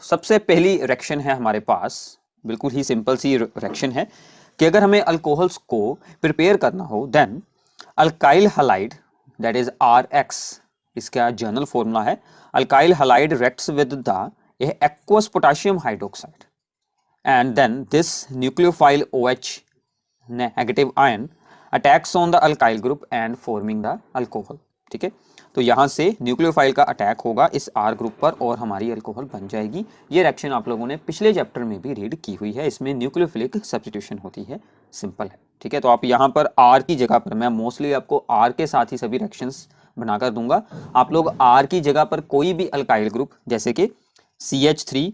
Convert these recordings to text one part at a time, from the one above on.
सबसे पहली रिएक्शन है हमारे पास, बिल्कुल ही सिंपल सी रिएक्शन है कि अगर हमें अल्कोहल्स को प्रिपेयर करना हो then alkyl halide that is RX, इसका जर्नल फॉर्मूला है alkyl halide reacts with the aqueous potassium hydroxide and then this nucleophile OH negative ion attacks on the alkyl group and forming the alcohol। ठीक है, तो यहां से nucleophile का attack होगा इस R ग्रुप पर और हमारी अल्कोहल बन जाएगी। ये रिएक्शन आप लोगों ने पिछले चैप्टर में भी रीड की हुई है, इसमें न्यूक्लियोफिलिक सब्स्टिट्यूशन होती है, सिंपल है। ठीक है, तो आप यहाँ पर R की जगह पर, मैं मोस्टली आपको R के साथ ही सभी रिएक्शंस बनाकर दूंगा, आप लोग R की जगह पर कोई भी अल्काइल ग्रुप जैसे कि CH3,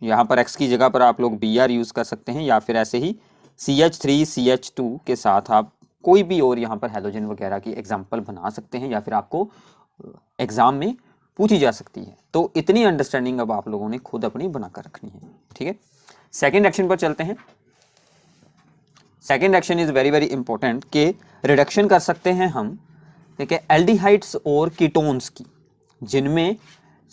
यहाँ पर X की जगह पर आप लोग Br यूज कर सकते हैं, या फिर ऐसे ही CH3 CH2 के साथ आप कोई भी और यहाँ पर हैलोजन वगैरह की एग्जाम्पल बना सकते हैं, या फिर आपको एग्जाम में पूछी जा सकती है। तो इतनी अंडरस्टैंडिंग अब आप लोगों ने खुद अपनी बनाकर रखनी है। ठीक है, सेकेंड रिएक्शन पर चलते हैं। Second reaction is very very important कि रिडक्शन कर सकते हैं हम, ठीक है, एल्डिहाइड्स और कीटोन्स की जिनमें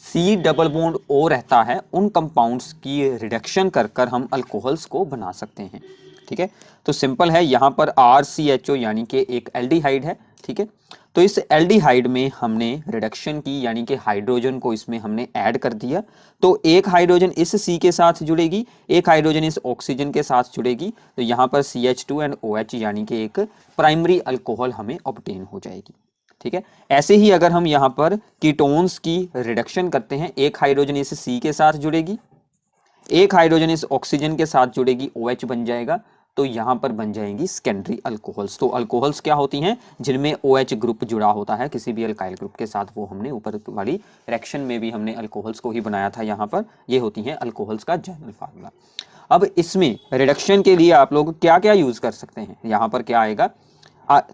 C डबल बॉन्ड O रहता है, उन कंपाउंड्स की रिडक्शन कर कर हम अल्कोहल्स को बना सकते हैं। ठीक है, तो सिंपल है, यहाँ पर RCHO यानी कि एक एल्डिहाइड है। ठीक है, तो इस एल्डिहाइड में हमने रिडक्शन की, यानी कि हाइड्रोजन को इसमें हमने ऐड कर दिया, तो एक हाइड्रोजन इस C के साथ जुड़ेगी, एक हाइड्रोजन इस ऑक्सीजन के साथ जुड़ेगी, तो यहाँ पर CH2 एंड OH यानी कि एक प्राइमरी अल्कोहल हमें ऑब्टेन हो जाएगी। ठीक है, ऐसे ही अगर हम यहाँ पर कीटोन्स की रिडक्शन करते हैं, एक हाइड्रोजन इस C के साथ जुड़ेगी, एक हाइड्रोजन इस ऑक्सीजन के साथ जुड़ेगी, OH बन जाएगा, तो यहाँ पर बन जाएंगी सेकेंडरी अल्कोहल्स। तो अल्कोहल्स क्या होती हैं, जिनमें OH ग्रुप जुड़ा होता है किसी भी अल्काइल ग्रुप के साथ, वो हमने ऊपर वाली रिएक्शन में भी हमने अल्कोहल्स को ही बनाया था। यहाँ पर ये होती हैं अल्कोहल्स का जनरल फार्मूला। अब इसमें रिडक्शन के लिए आप लोग क्या क्या यूज कर सकते हैं, यहाँ पर क्या आएगा,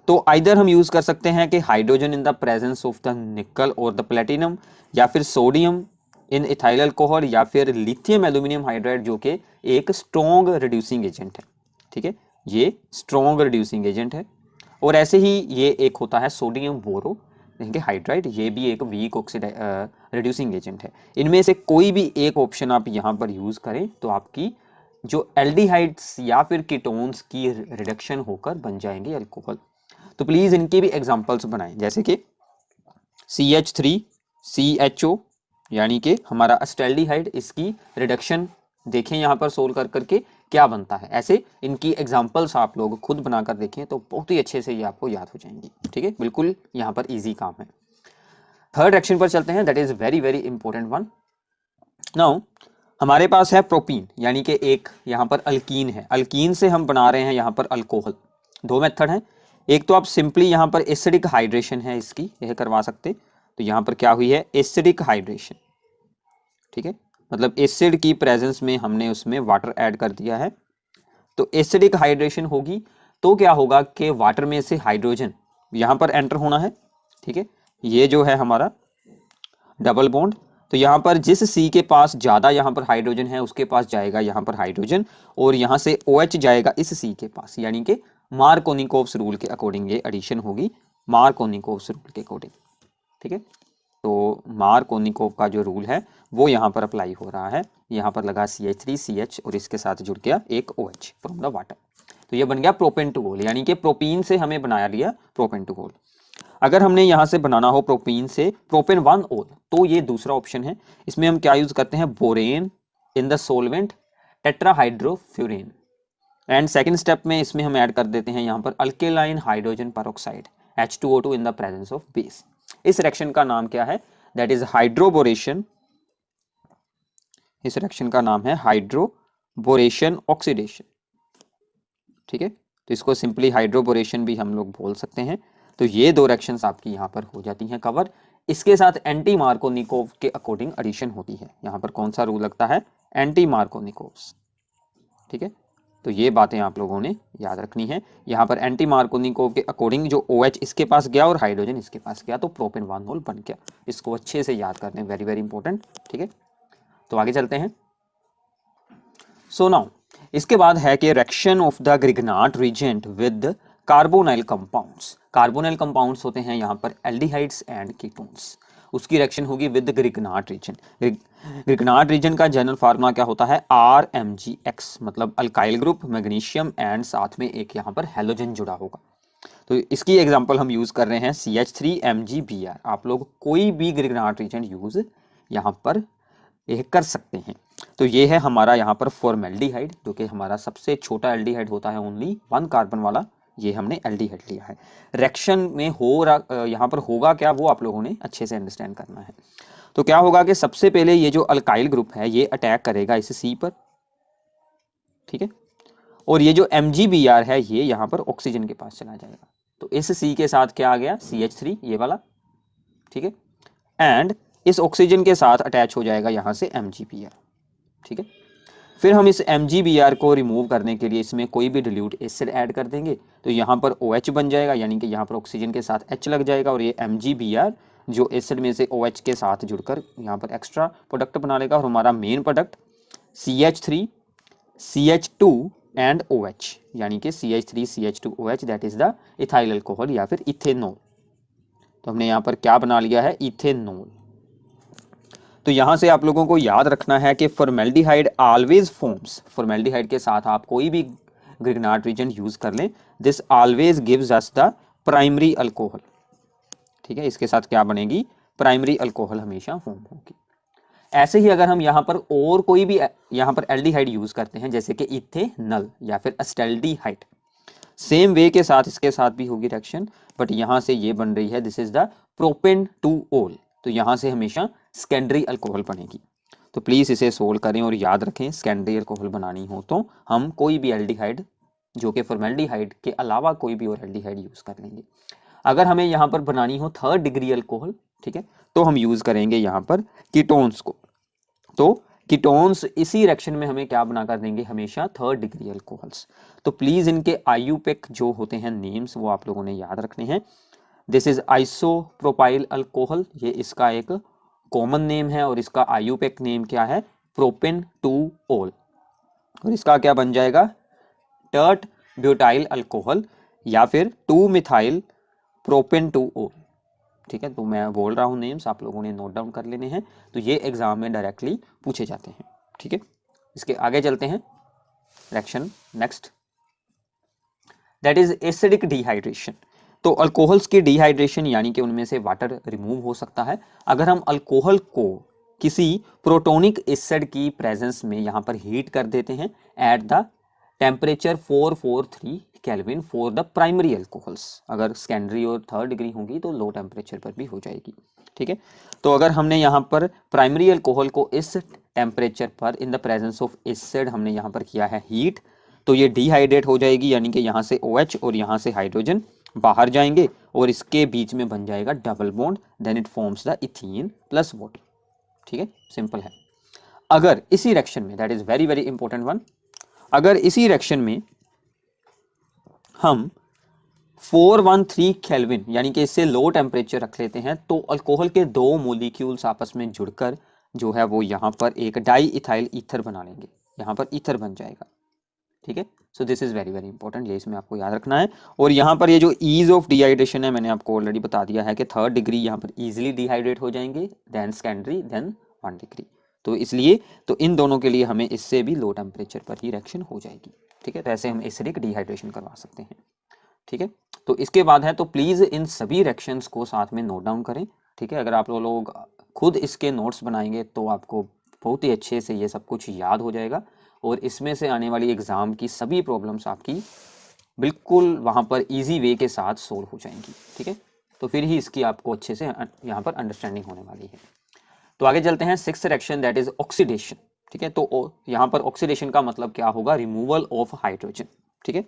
तो आइदर हम यूज कर सकते हैं कि hydrogen in the presence of the निकल और द प्लेटिनम, या फिर सोडियम इन इथाइल अल्कोहल, या फिर लिथियम एल्यूमिनियम हाइड्राइड जो कि एक स्ट्रॉन्ग रिड्यूसिंग एजेंट है। ठीक है, ये स्ट्रॉन्ग रिड्यूसिंग एजेंट है। और ऐसे ही ये एक होता है सोडियम बोरो हाइड्राइड, ये भी एक वीक रिड्यूसिंग एजेंट है। इनमें से कोई भी एक ऑप्शन आप यहाँ पर यूज करें तो आपकी जो एल्डिहाइड्स या फिर कीटोन्स की रिडक्शन होकर बन जाएंगे अल्कोहल। तो प्लीज इनकी भी एग्जांपल्स बनाएं, जैसे कि CH3 CHO यानी कि हमारा एस्टेल्डिहाइड, इसकी रिडक्शन देखें यहाँ पर सोल्व कर करके क्या बनता है। ऐसे इनकी एग्जांपल्स आप लोग खुद बनाकर देखें तो बहुत ही अच्छे से ये आपको याद हो जाएंगी। ठीक है, बिल्कुल यहाँ पर इजी काम है। थर्ड रिएक्शन पर चलते हैं, that is very very important one. Now हमारे पास है प्रोपीन, यानी कि एक यहाँ पर अल्कीन है, अल्कीन से हम बना रहे हैं यहाँ पर अल्कोहल। दो मेथड हैं, एक तो आप सिंपली यहाँ पर एसिडिक हाइड्रेशन है इसकी, यह करवा सकते, तो यहाँ पर क्या हुई है, एसिडिक हाइड्रेशन। ठीक है, मतलब एसिड की प्रेजेंस में हमने उसमें वाटर ऐड कर दिया है, तो एसिडिक हाइड्रेशन होगी, तो क्या होगा कि वाटर में से हाइड्रोजन यहाँ पर एंटर होना है। ठीक है, ये जो है हमारा डबल बॉन्ड, तो यहाँ पर जिस C के पास ज़्यादा यहाँ पर हाइड्रोजन है उसके पास जाएगा यहाँ पर हाइड्रोजन, और यहाँ से OH जाएगा इस C के पास, यानी कि मार्कोनिकोव्स रूल के अकॉर्डिंग ये एडिशन होगी, मार्कोनिकोव्स रूल के अकॉर्डिंग। ठीक है, तो मार्कोनिकोव का जो रूल है वो यहाँ पर अप्लाई हो रहा है, यहाँ पर लगा CH3 CH और इसके साथ जुड़ गया एक OH फ्रॉम द वाटर, तो ये बन गया प्रोपेंटोगोल, यानी कि प्रोपीन से हमें बनाया लिया प्रोपेंटोगोल। अगर हमने यहाँ से बनाना हो प्रोपीन से प्रोपेन 1-ओल, तो ये दूसरा ऑप्शन है, इसमें हम क्या यूज करते हैं, borane in the solvent tetrahydrofuran, and second step में इसमें हम ऐड कर देते हैं यहाँ पर alkaline hydrogen peroxide H2O2 in the presence of base. इस रिएक्शन का नाम क्या है, दैट इज हाइड्रोबोरेशन। इस रिएक्शन का नाम है हाइड्रोबोरेशन ऑक्सीडेशन। ठीक है, तो इसको सिंपली हाइड्रोबोरेशन भी हम लोग बोल सकते हैं। तो ये दो रिएक्शंस आपकी यहाँ पर हो जाती हैं कवर। इसके साथ एंटी मार्कोनिकोव के अकॉर्डिंग एडिशन होती है, यहाँ पर कौन सा रूल लगता है, एंटी मार्कोनिकोव्स। ठीक है, तो ये बातें आप लोगों ने याद रखनी है। यहाँ पर एंटी मार्कोनिकोव के अकॉर्डिंग जो OH इसके पास गया और हाइड्रोजन इसके पास गया, तो प्रोपेन 1-ओल बन गया। इसको अच्छे से याद करने, वेरी वेरी इंपॉर्टेंट। ठीक है, तो आगे चलते हैं। सो नाउ इसके बाद है कि reaction of the Grignard reagent with carbonyl compounds. Carbonyl compounds होते हैं यहाँ पर एल्डिहाइड्स एंड कीटोन्स। उसकी रिएक्शन होगी with Grignard reason. Grignard reason का जनरल फार्मूला क्या होता है, RMgX, मतलब अल्काइल ग्रुप, मैग्नीशियम एंड साथ में एक यहाँ पर हैलोजन जुड़ा होगा। तो इसकी एग्जांपल हम यूज कर रहे हैं CH3MgBr। आप लोग कोई भी ग्रिग्नार्ड रीजन यूज यहाँ पर कर सकते हैं। तो ये है हमारा यहाँ पर फॉर्मेल्डिहाइड, जो कि हमारा सबसे छोटा एल्डिहाइड होता है, ओनली 1 कार्बन वाला, ये हमने एल्डिहाइड लिया है। रिएक्शन में यहाँ पर होगा क्या, वो आप लोगों ने अच्छे से अंडरस्टैंड करना है। तो क्या होगा कि सबसे पहले ये जो अल्काइल ग्रुप है ये अटैक करेगा इस C पर, ठीक है, और ये जो MgBr है ये यहाँ पर ऑक्सीजन के पास चला जाएगा। तो इस C के साथ क्या आ गया, CH3 ये वाला, ठीक है, एंड इस ऑक्सीजन के साथ अटैच हो जाएगा यहाँ से MgBr, ठीक है। फिर हम इस MgBr को रिमूव करने के लिए इसमें कोई भी डिल्यूट एसिड ऐड कर देंगे, तो यहाँ पर OH बन जाएगा, यानी कि यहाँ पर ऑक्सीजन के साथ H लग जाएगा, और ये MgBr जो एसिड में से OH के साथ जुड़कर यहाँ पर एक्स्ट्रा प्रोडक्ट बना लेगा, और हमारा main product CH3 CH2 and OH, यानी कि CH3 CH2 OH, that is the ethyl alcohol या फिर इथेनॉल। तो हमने यहाँ पर क्या बना लिया है, इथेनॉल। तो यहाँ से आप लोगों को याद रखना है कि फॉर्मेल्डिहाइड ऑलवेज फॉर्म्स, फॉर्मेल्डिहाइड के साथ आप कोई भी ग्रिग्नार्ड रीजन यूज कर लें, this always gives us the primary alcohol, ठीक है। इसके साथ क्या बनेगी, प्राइमरी अल्कोहल हमेशा फॉर्म होगी। ऐसे ही अगर हम यहाँ पर और कोई भी यहाँ पर एल्डिहाइड यूज करते हैं, जैसे कि इथेनॉल या फिर एस्टल्डिहाइड, सेम वे के साथ इसके साथ भी होगी रिएक्शन, बट यहाँ से ये बन रही है, this is the propane two ओल, तो यहाँ से हमेशा सेकेंडरी अल्कोहल बनेगी। तो प्लीज इसे सोल्व करें और याद रखें, सेकेंडरी अल्कोहल बनानी हो तो हम कोई भी एल्डिहाइड जो कि फॉर्मेल्डिहाइड के अलावा कोई भी और एल्डिहाइड यूज कर लेंगे। अगर हमें यहाँ पर बनानी हो 3rd डिग्री अल्कोहल, ठीक है, तो हम यूज करेंगे यहाँ पर कीटोन्स को। तो कीटोन्स इसी रिएक्शन में हमें क्या बना कर देंगे, हमेशा 3rd डिग्री अल्कोहल्स। तो प्लीज इनके IUPAC जो होते हैं नेम्स, वो आप लोगों ने याद रखने हैं। दिस इज आइसोप्रोपाइल अल्कोहल, ये इसका एक कॉमन नेम है, और इसका IUPAC नेम क्या है, प्रोपेन टू ओल, और इसका क्या बन जाएगा, टर्ट ब्यूटाइल अल्कोहल या फिर 2 मिथाइल प्रोपेन टू ओल, ठीक है। तो मैं बोल रहा हूँ नेम्स, आप लोगों ने नोट डाउन कर लेने हैं, तो ये एग्जाम में डायरेक्टली पूछे जाते हैं, ठीक है। इसके आगे चलते हैं, reaction next, that is acidic dehydration. तो अल्कोहल्स की डिहाइड्रेशन यानी कि उनमें से वाटर रिमूव हो सकता है अगर हम अल्कोहल को किसी प्रोटोनिक एसिड की प्रेजेंस में यहाँ पर हीट कर देते हैं at the temperature 443 kelvin for the primary alcohols. अगर सेकेंडरी और 3rd डिग्री होगी तो लो टेम्परेचर पर भी हो जाएगी, ठीक है। तो अगर हमने यहाँ पर प्राइमरी अल्कोहल को इस टेम्परेचर पर in the presence of acid हमने यहाँ पर किया है हीट, तो ये डिहाइड्रेट हो जाएगी, यानी कि यहाँ से OH और यहाँ से हाइड्रोजन बाहर जाएंगे और इसके बीच में बन जाएगा double bond, then it forms the ethene plus water, ठीक है, सिंपल है। अगर इसी रिएक्शन में, that is very very important one, अगर इसी रिएक्शन में हम 413 केल्विन यानी कि इससे लो टेम्परेचर रख लेते हैं, तो अल्कोहल के 2 मॉलिक्यूल्स आपस में जुड़कर जो है वो यहाँ पर एक डाई इथाइल ईथर बना लेंगे, यहाँ पर ईथर बन जाएगा, ठीक है। So this is very very important, ये इसमें आपको याद रखना है। और यहाँ पर ये जो ईज ऑफ डिहाइड्रेशन है मैंने आपको ऑलरेडी बता दिया है कि 3rd डिग्री यहाँ पर इजीली डिहाइड्रेट हो जाएंगे, देन सेकेंडरी, देन 1 डिग्री। तो इसलिए तो इन दोनों के लिए हमें इससे भी लो टेम्परेचर पर ही रिएक्शन हो जाएगी, ठीक है। तो ऐसे हम एसिडिक डिहाइड्रेशन करवा सकते हैं, ठीक है। तो इसके बाद है, तो प्लीज इन सभी रिएक्शंस को साथ में नोट डाउन करें, ठीक है। अगर आप लोग खुद इसके नोट्स बनाएंगे तो आपको बहुत ही अच्छे से ये सब कुछ याद हो जाएगा, और इसमें से आने वाली एग्जाम की सभी प्रॉब्लम्स आपकी बिल्कुल वहाँ पर इजी वे के साथ सोल्व हो जाएंगी, ठीक है। तो फिर ही इसकी आपको अच्छे से यहाँ पर अंडरस्टैंडिंग होने वाली है। तो आगे चलते हैं 6th reaction, that is oxidation, ठीक है। तो यहाँ पर ऑक्सीडेशन का मतलब क्या होगा, रिमूवल ऑफ हाइड्रोजन, ठीक है।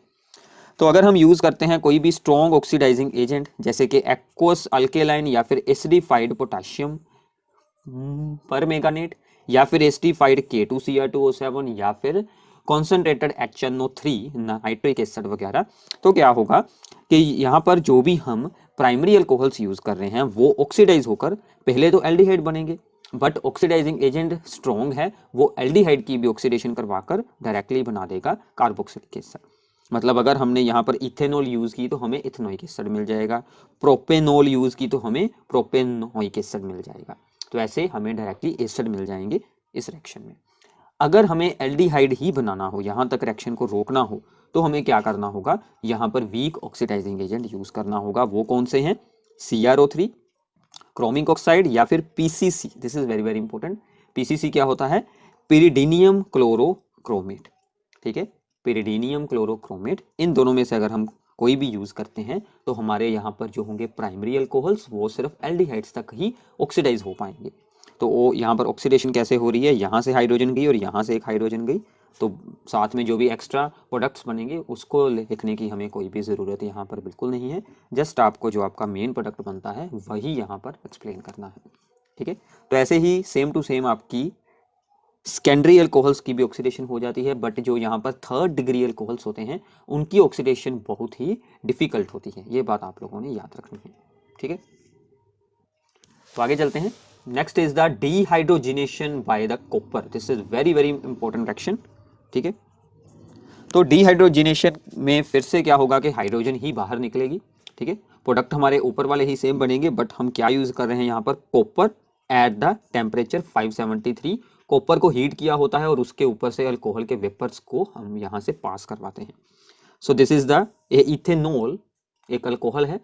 तो अगर हम यूज करते हैं कोई भी स्ट्रॉन्ग ऑक्सीडाइजिंग एजेंट जैसे कि एक्वस अल्केलाइन या फिर एसिडिफाइड पोटाशियम परमैंगनेट या फिर एसिडिफाइड K2Cr2O7 या फिर कॉन्सेंट्रेटेड HNO3 नाइट्रिक एसिड वगैरह, तो क्या होगा कि यहाँ पर जो भी हम प्राइमरी अल्कोहल्स यूज कर रहे हैं वो ऑक्सीडाइज होकर पहले तो एल्डिहाइड बनेंगे, बट ऑक्सीडाइजिंग एजेंट स्ट्रॉन्ग है, वो एल्डिहाइड की भी ऑक्सीडेशन करवाकर डायरेक्टली बना देगा कार्बोक्सिलिक एसिड। मतलब अगर हमने यहाँ पर इथेनॉल यूज़ की तो हमें इथेनोइक एसिड मिल जाएगा, प्रोपेनॉल यूज़ की तो हमें प्रोपेनोइक एसिड मिल जाएगा। तो ऐसे हमें डायरेक्टली एसिड मिल जाएंगे इस रिएक्शन में। अगर हमें एल्डिहाइड ही बनाना हो, यहाँ तक रिएक्शन को रोकना हो, तो हमें क्या करना होगा, यहाँ पर वीक ऑक्सीडाइजिंग एजेंट यूज़ करना होगा। वो कौन से हैं, CrO3, क्रोमिक ऑक्साइड या फिर PCC। This is very very important. PCC क्या होता है, पिरिडीनियम क्लोरोक्रोमेट, ठीक है, पिरिडीनियम क्लोरोक्रोमेट। इन दोनों में से अगर हम कोई भी यूज करते हैं तो हमारे यहाँ पर जो होंगे प्राइमरी अल्कोहल्स वो सिर्फ एल्डिहाइड्स तक ही ऑक्सीडाइज हो पाएंगे। तो वो यहाँ पर ऑक्सीडेशन कैसे हो रही है, यहाँ से हाइड्रोजन गई और यहाँ से एक हाइड्रोजन गई, तो साथ में जो भी एक्स्ट्रा प्रोडक्ट्स बनेंगे उसको लिखने की हमें कोई भी ज़रूरत यहाँ पर बिल्कुल नहीं है। जस्ट आपको जो आपका मेन प्रोडक्ट बनता है वही यहाँ पर एक्सप्लेन करना है, ठीक है। तो ऐसे ही सेम टू सेम आपकी सेकेंडरी अल्कोहल्स की भी ऑक्सीडेशन हो जाती है, बट जो यहाँ पर थर्ड डिग्री अल्कोहल्स होते हैं उनकी ऑक्सीडेशन बहुत ही डिफिकल्ट होती है। ये बात आप लोगों ने याद रखनी है, ठीक है। तो आगे चलते हैं। Next is the dehydrogenation by the copper. This is very very important reaction, ठीक है। तो डिहाइड्रोजिनेशन में फिर से क्या होगा कि हाइड्रोजन ही बाहर निकलेगी, ठीक है। प्रोडक्ट हमारे ऊपर वाले ही सेम बनेंगे, बट हम क्या यूज कर रहे हैं यहाँ पर, copper at the temperature 573। Copper को हीट किया होता है और उसके ऊपर से अल्कोहल के वेपर्स को हम यहाँ से पास करवाते हैं। सो दिस इज द इथेनॉल, एक अल्कोहल है,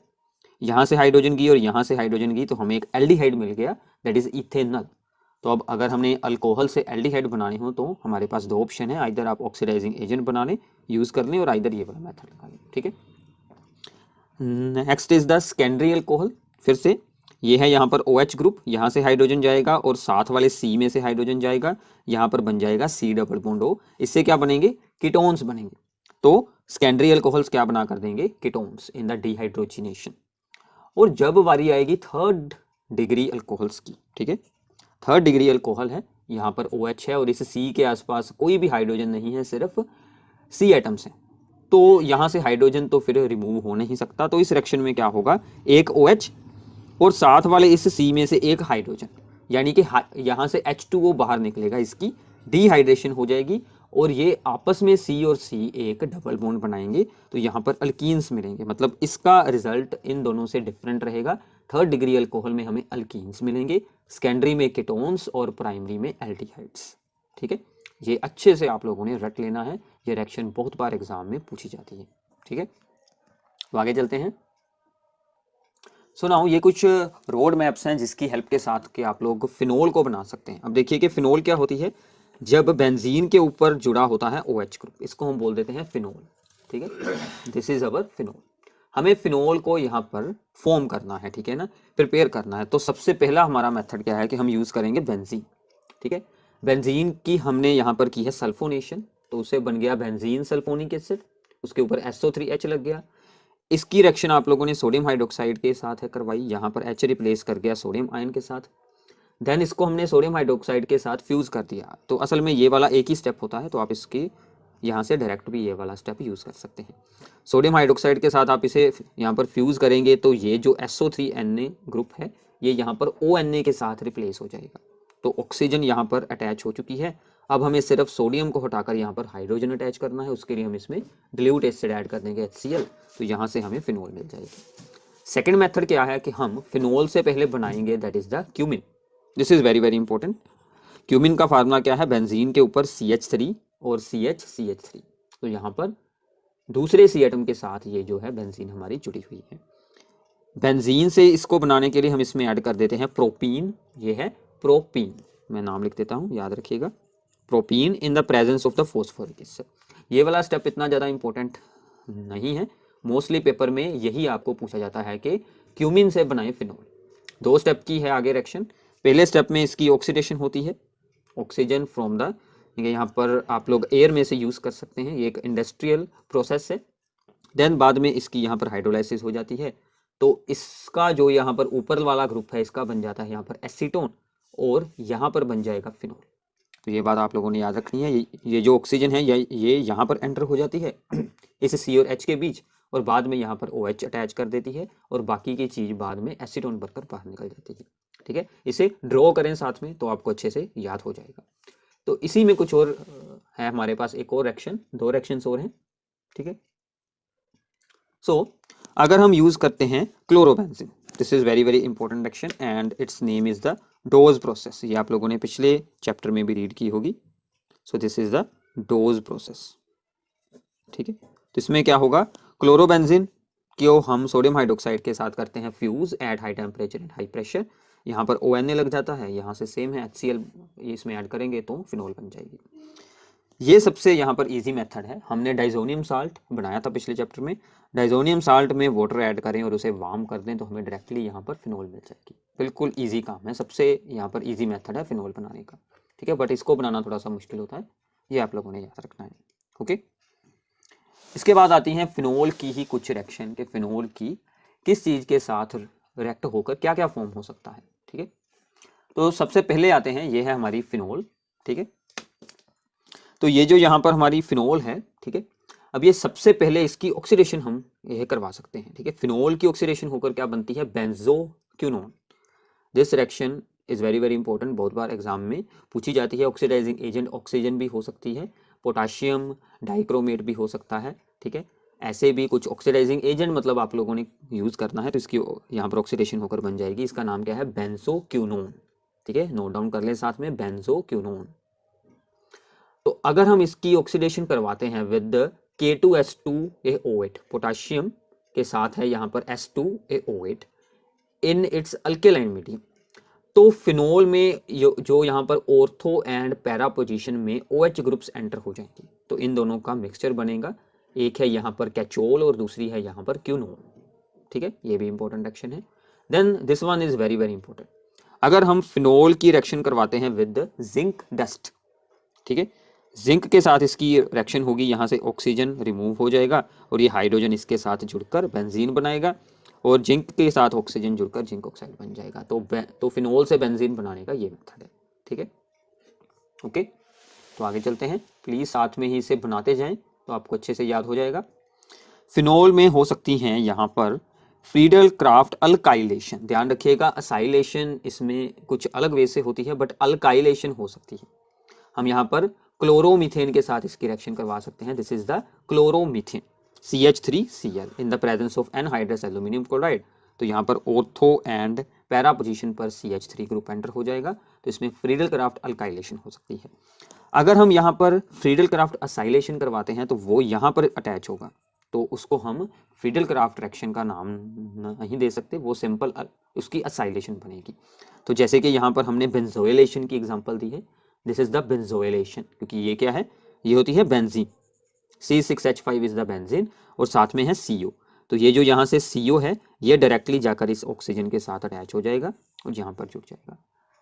यहाँ से हाइड्रोजन गई और यहाँ से हाइड्रोजन गई, तो हमें एक एल्डिहाइड मिल गया, दैट इज इथेनॉल। तो अब अगर हमने अल्कोहल से एल्डिहाइड बनाने हो तो हमारे पास दो ऑप्शन है, आइदर आप ऑक्सीडाइजिंग एजेंट बना लें, यूज कर लें, और आइदर ये वाला मेथड लगा लें, ठीक है। Next is the secondary alcohol. फिर से ये है यहाँ पर OH ग्रुप, यहाँ से हाइड्रोजन जाएगा और साथ वाले C में से हाइड्रोजन जाएगा, यहाँ पर बन जाएगा C डबल बॉन्ड O। इससे क्या बनेंगे, कीटोन्स बनेंगे। तो सेकेंडरी अल्कोहल्स क्या बना कर देंगे, कीटोन्स इन द डिहाइड्रोजिनेशन। और जब बारी आएगी थर्ड डिग्री अल्कोहल्स की, ठीक है, थर्ड डिग्री अल्कोहल है, यहाँ पर OH है और इस C के आसपास कोई भी हाइड्रोजन नहीं है, सिर्फ C एटम्स हैं, तो यहाँ से हाइड्रोजन तो फिर रिमूव हो नहीं सकता। तो इस रिएक्शन में क्या होगा, एक OH और साथ वाले इस C में से एक हाइड्रोजन, यानी कि यहाँ से H2O बाहर निकलेगा, इसकी डिहाइड्रेशन हो जाएगी और ये आपस में C और C एक डबल बॉन्ड बनाएंगे, तो यहाँ पर अल्कीन्स मिलेंगे। मतलब इसका रिजल्ट इन दोनों से डिफरेंट रहेगा। थर्ड डिग्री अल्कोहल में हमें अल्कीन्स मिलेंगे, सेकेंडरी में कीटोन्स और प्राइमरी में एल्डिहाइड्स, ठीक है। ये अच्छे से आप लोगों ने रट लेना है, ये रिएक्शन बहुत बार एग्जाम में पूछी जाती है, ठीक है। तो आगे चलते हैं। सो नाउ ये कुछ रोड मैप्स हैं जिसकी हेल्प के साथ कि आप लोग फिनोल को बना सकते हैं। अब देखिए कि फिनोल क्या होती है, जब बेंजीन के ऊपर जुड़ा होता है OH ग्रुप, इसको हम बोल देते हैं फिनोल, ठीक है। This is our phenol. हमें फिनोल को यहाँ पर फॉर्म करना है, ठीक है ना, प्रिपेयर करना है। तो सबसे पहला हमारा मेथड क्या है कि हम यूज करेंगे बेंजीन, ठीक है। बेंजीन की हमने यहाँ पर की है सल्फोनेशन, तो उसे बन गया बेंजीन सल्फोनिक एसिड, उसके ऊपर SO3H लग गया। इसकी रिएक्शन आप लोगों ने सोडियम हाइड्रोक्साइड के साथ है करवाई, यहाँ पर H रिप्लेस कर गया सोडियम आयन के साथ। देन इसको हमने सोडियम हाइड्रोक्साइड के साथ फ्यूज कर दिया। तो असल में ये वाला एक ही स्टेप होता है, तो आप इसके यहाँ से डायरेक्ट भी ये वाला स्टेप यूज कर सकते हैं। सोडियम हाइड्रोक्साइड के साथ आप इसे यहाँ पर फ्यूज करेंगे तो ये जो SO3Na ग्रुप है ये यहाँ पर ONA के साथ रिप्लेस हो जाएगा। तो ऑक्सीजन यहाँ पर अटैच हो चुकी है। अब हमें सिर्फ सोडियम को हटाकर यहाँ पर हाइड्रोजन अटैच करना है, उसके लिए हम इसमें डिल्यूट एसिड ऐड कर देंगे HCl, तो यहाँ से हमें फिनोल मिल जाएगी। सेकेंड मेथड क्या है कि हम फिनोल से पहले बनाएंगे, that is the cumin. This is very very important. Cumin का फार्मूला क्या है, बेंजीन के ऊपर CH3 और CH तो यहाँ पर दूसरे C एटम के साथ ये जो है बेंजीन हमारी जुड़ी हुई है। बेंजीन से इसको बनाने के लिए हम इसमें ऐड कर देते हैं प्रोपीन, ये है प्रोपीन, मैं नाम लिख देता हूँ, याद रखिएगा, propene in the presence of the phosphoric acid. ये वाला स्टेप इतना ज़्यादा इंपॉर्टेंट नहीं है, मोस्टली पेपर में यही आपको पूछा जाता है कि क्यूमिन से बनाए फिनोल। दो स्टेप की है आगे रिएक्शन। पहले स्टेप में इसकी ऑक्सीडेशन होती है, ऑक्सीजन फ्रॉम द, यहाँ पर आप लोग एयर में से यूज़ कर सकते हैं, ये एक इंडस्ट्रियल प्रोसेस है। देन बाद में इसकी यहाँ पर हाइड्रोलाइसिस हो जाती है, तो इसका जो यहाँ पर ऊपर वाला ग्रुप है इसका बन जाता है यहाँ पर एसीटोन और यहाँ पर बन जाएगा फिनोल। तो ये बात आप लोगों ने याद रखनी है। ये जो ऑक्सीजन है ये यहाँ पर एंटर हो जाती है इस C और H के बीच, और बाद में यहाँ पर OH अटैच कर देती है और बाकी की चीज़ बाद में एसीटोन बनकर बाहर निकल जाती है, ठीक है। इसे ड्रॉ करें साथ में तो आपको अच्छे से याद हो जाएगा। तो इसी में कुछ और है हमारे पास, एक और रिएक्शन, दो रिएक्शंस और हैं, ठीक है। सो अगर हम यूज करते हैं chlorobenzene, this is very very important reaction and it's name is the dose process. ये आप लोगों ने पिछले चैप्टर में भी रीड की होगी। सो this is the dose process, ठीक है। तो इसमें क्या होगा, क्लोरोबेंजीन को हम सोडियम हाइड्रोक्साइड के साथ करते हैं fuse at high temperature and high pressure. यहाँ पर ONA लग जाता है, यहाँ से सेम है HCl इसमें ऐड करेंगे तो फिनोल बन जाएगी। ये सबसे यहाँ पर इजी मेथड है। हमने डाइजोनियम साल्ट बनाया था पिछले चैप्टर में, डाइजोनियम साल्ट में वाटर ऐड करें और उसे वार्म कर दें तो हमें डायरेक्टली यहाँ पर फिनोल मिल जाएगी। बिल्कुल इजी काम है, सबसे यहाँ पर इजी मेथड है फिनोल बनाने का, ठीक है। बट इसको बनाना थोड़ा सा मुश्किल होता है, ये आप लोगों ने याद रखना है, ओके। इसके बाद आती हैं फिनोल की ही कुछ रिएक्शन के फिनोल की किस चीज़ के साथ रिएक्ट होकर क्या क्या फॉर्म हो सकता है, ठीक है। तो सबसे पहले आते हैं, ये है हमारी फिनोल, ठीक है। तो ये जो यहाँ पर हमारी फिनोल है, ठीक है, अब ये सबसे पहले इसकी ऑक्सीडेशन हम यह करवा सकते हैं, ठीक है। फिनोल की ऑक्सीडेशन होकर क्या बनती है, benzoquinone. This reaction is very very important, बहुत बार एग्जाम में पूछी जाती है। ऑक्सीडाइजिंग एजेंट ऑक्सीजन भी हो सकती है, पोटाशियम डाइक्रोमेट भी हो सकता है, ठीक है। ऐसे भी कुछ ऑक्सीडाइजिंग एजेंट मतलब आप लोगों ने यूज करना है, तो इसकी यहाँ पर ऑक्सीडेशन होकर बन जाएगी। इसका नाम क्या है, बेंजोक्विनोन, ठीक है। नोट डाउन कर लें साथ में, बेंजोक्विनोन। तो अगर हम इसकी ऑक्सीडेशन करवाते हैं विद K2S2AO8, पोटाशियम के साथ है यहाँ पर S2AO8 in its alkaline medium, तो फिनोल में जो यहाँ पर ऑर्थो एंड पैरा पोजीशन में OH ग्रुप्स एंटर हो जाएंगे, तो इन दोनों का मिक्सचर बनेगा। एक है यहाँ पर कैचोल और दूसरी है यहाँ पर क्यूनोल, ठीक है। ये भी इंपॉर्टेंट रिएक्शन है। Then this one is very very important, अगर हम फिनोल की रिएक्शन करवाते हैं विद जिंक डस्ट, ठीक है, जिंक के साथ इसकी रिएक्शन होगी, यहाँ से ऑक्सीजन रिमूव हो जाएगा और ये हाइड्रोजन इसके साथ जुड़कर बेंजीन बनाएगा और जिंक के साथ ऑक्सीजन जुड़कर जिंक ऑक्साइड बन जाएगा। तो फिनोल से बेंजीन बनाने का ये मेथड है, ठीक है, ओके। तो आगे चलते हैं, प्लीज साथ में ही इसे बनाते जाएं तो आपको अच्छे से याद हो जाएगा। फिनोल में हो सकती हैं यहाँ पर फ्रीडल क्राफ्ट अल्काइलेशन, ध्यान रखिएगा, असाइलेशन इसमें कुछ अलग वे से होती है बट अल्काइलेशन हो सकती है। हम यहाँ पर क्लोरोमीथेन के साथ इसकी रिएक्शन करवा सकते हैं, this is the chloromethane CH3Cl in the presence of anhydrous aluminium chloride. तो यहाँ पर ऑर्थो एंड पैरा पोजीशन पर CH3 ग्रुप एंटर हो जाएगा, तो इसमें फ्रीडल क्राफ्ट अल्काइलेशन हो सकती है। अगर हम यहाँ पर फ्रीडल क्राफ्ट असाइलेशन करवाते हैं तो वो यहाँ पर अटैच होगा, तो उसको हम फ्रीडल क्राफ्ट रिएक्शन का नाम नहीं दे सकते, वो सिंपल उसकी असाइलेशन बनेगी। तो जैसे कि यहाँ पर हमने बेंजोइलेशन की एग्जांपल दी है, दिस इज द बेंजोइलेशन, क्योंकि ये क्या है, ये होती है benzene, C6H5 is the benzene और साथ में है CO। तो ये जो यहाँ से CO है ये डायरेक्टली जाकर इस ऑक्सीजन के साथ अटैच हो जाएगा और यहाँ पर जुड़ जाएगा।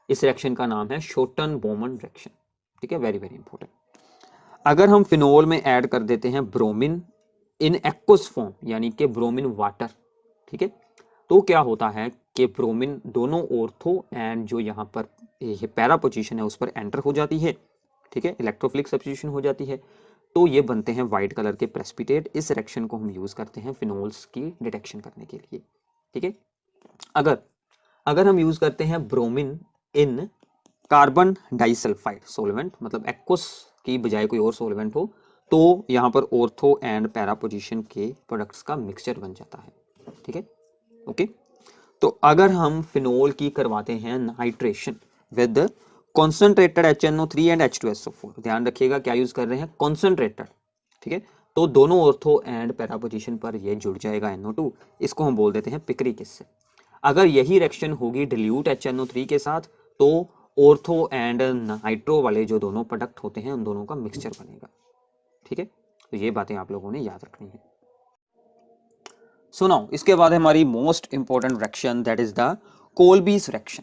इस रिएक्शन का नाम है शोटन बोमन रिएक्शन, ठीक है, वेरी वेरी इंपॉर्टेंट। अगर हम फिनोल में ऐड कर देते हैं ब्रोमीन इन एक्वस फॉर्म, यानी कि ब्रोमीन वाटर, ठीक है, तो क्या होता है कि ब्रोमीन दोनों ऑर्थो एंड जो यहाँ पर पैरा पोजीशन है उस पर एंटर हो जाती है, ठीक है, इलेक्ट्रोफिलिक सब्स्टिट्यूशन हो जाती है, तो ये बनते हैं व्हाइट कलर के प्रेसिपिटेट। इस रिएक्शन को हम यूज करते हैं फिनोल्स की डिटेक्शन करने के लिए, ठीक है। अगर हम यूज करते हैं bromine in carbon disulphide solvent, मतलब एक्वस की बजाय कोई और सोलवेंट हो, तो यहाँ पर ऑर्थो एंड पैरा पोजीशन के प्रोडक्ट्स का मिक्सचर बन जाता है, ठीक है, ओके। तो अगर हम फिनोल की करवाते हैं nitration with concentrated HNO3 and H2SO4, ध्यान रखिएगा क्या यूज कर रहे हैं, कॉन्सेंट्रेटेड, ठीक है, तो दोनों ऑर्थो एंड पैरा पोजीशन पर ये जुड़ जाएगा NO2, इसको हम बोल देते हैं पिक्रिक एसिड। अगर यही रिएक्शन होगी डिल्यूट HNO3 के साथ, तो ऑर्थो एंड नाइट्रो वाले जो दोनों प्रोडक्ट होते हैं उन दोनों का मिक्सचर बनेगा, ठीक है। तो ये बातें आप लोगों ने याद रखनी है। सो नाउ इसके बाद हमारी most important reaction, that is the Kolbe's reaction.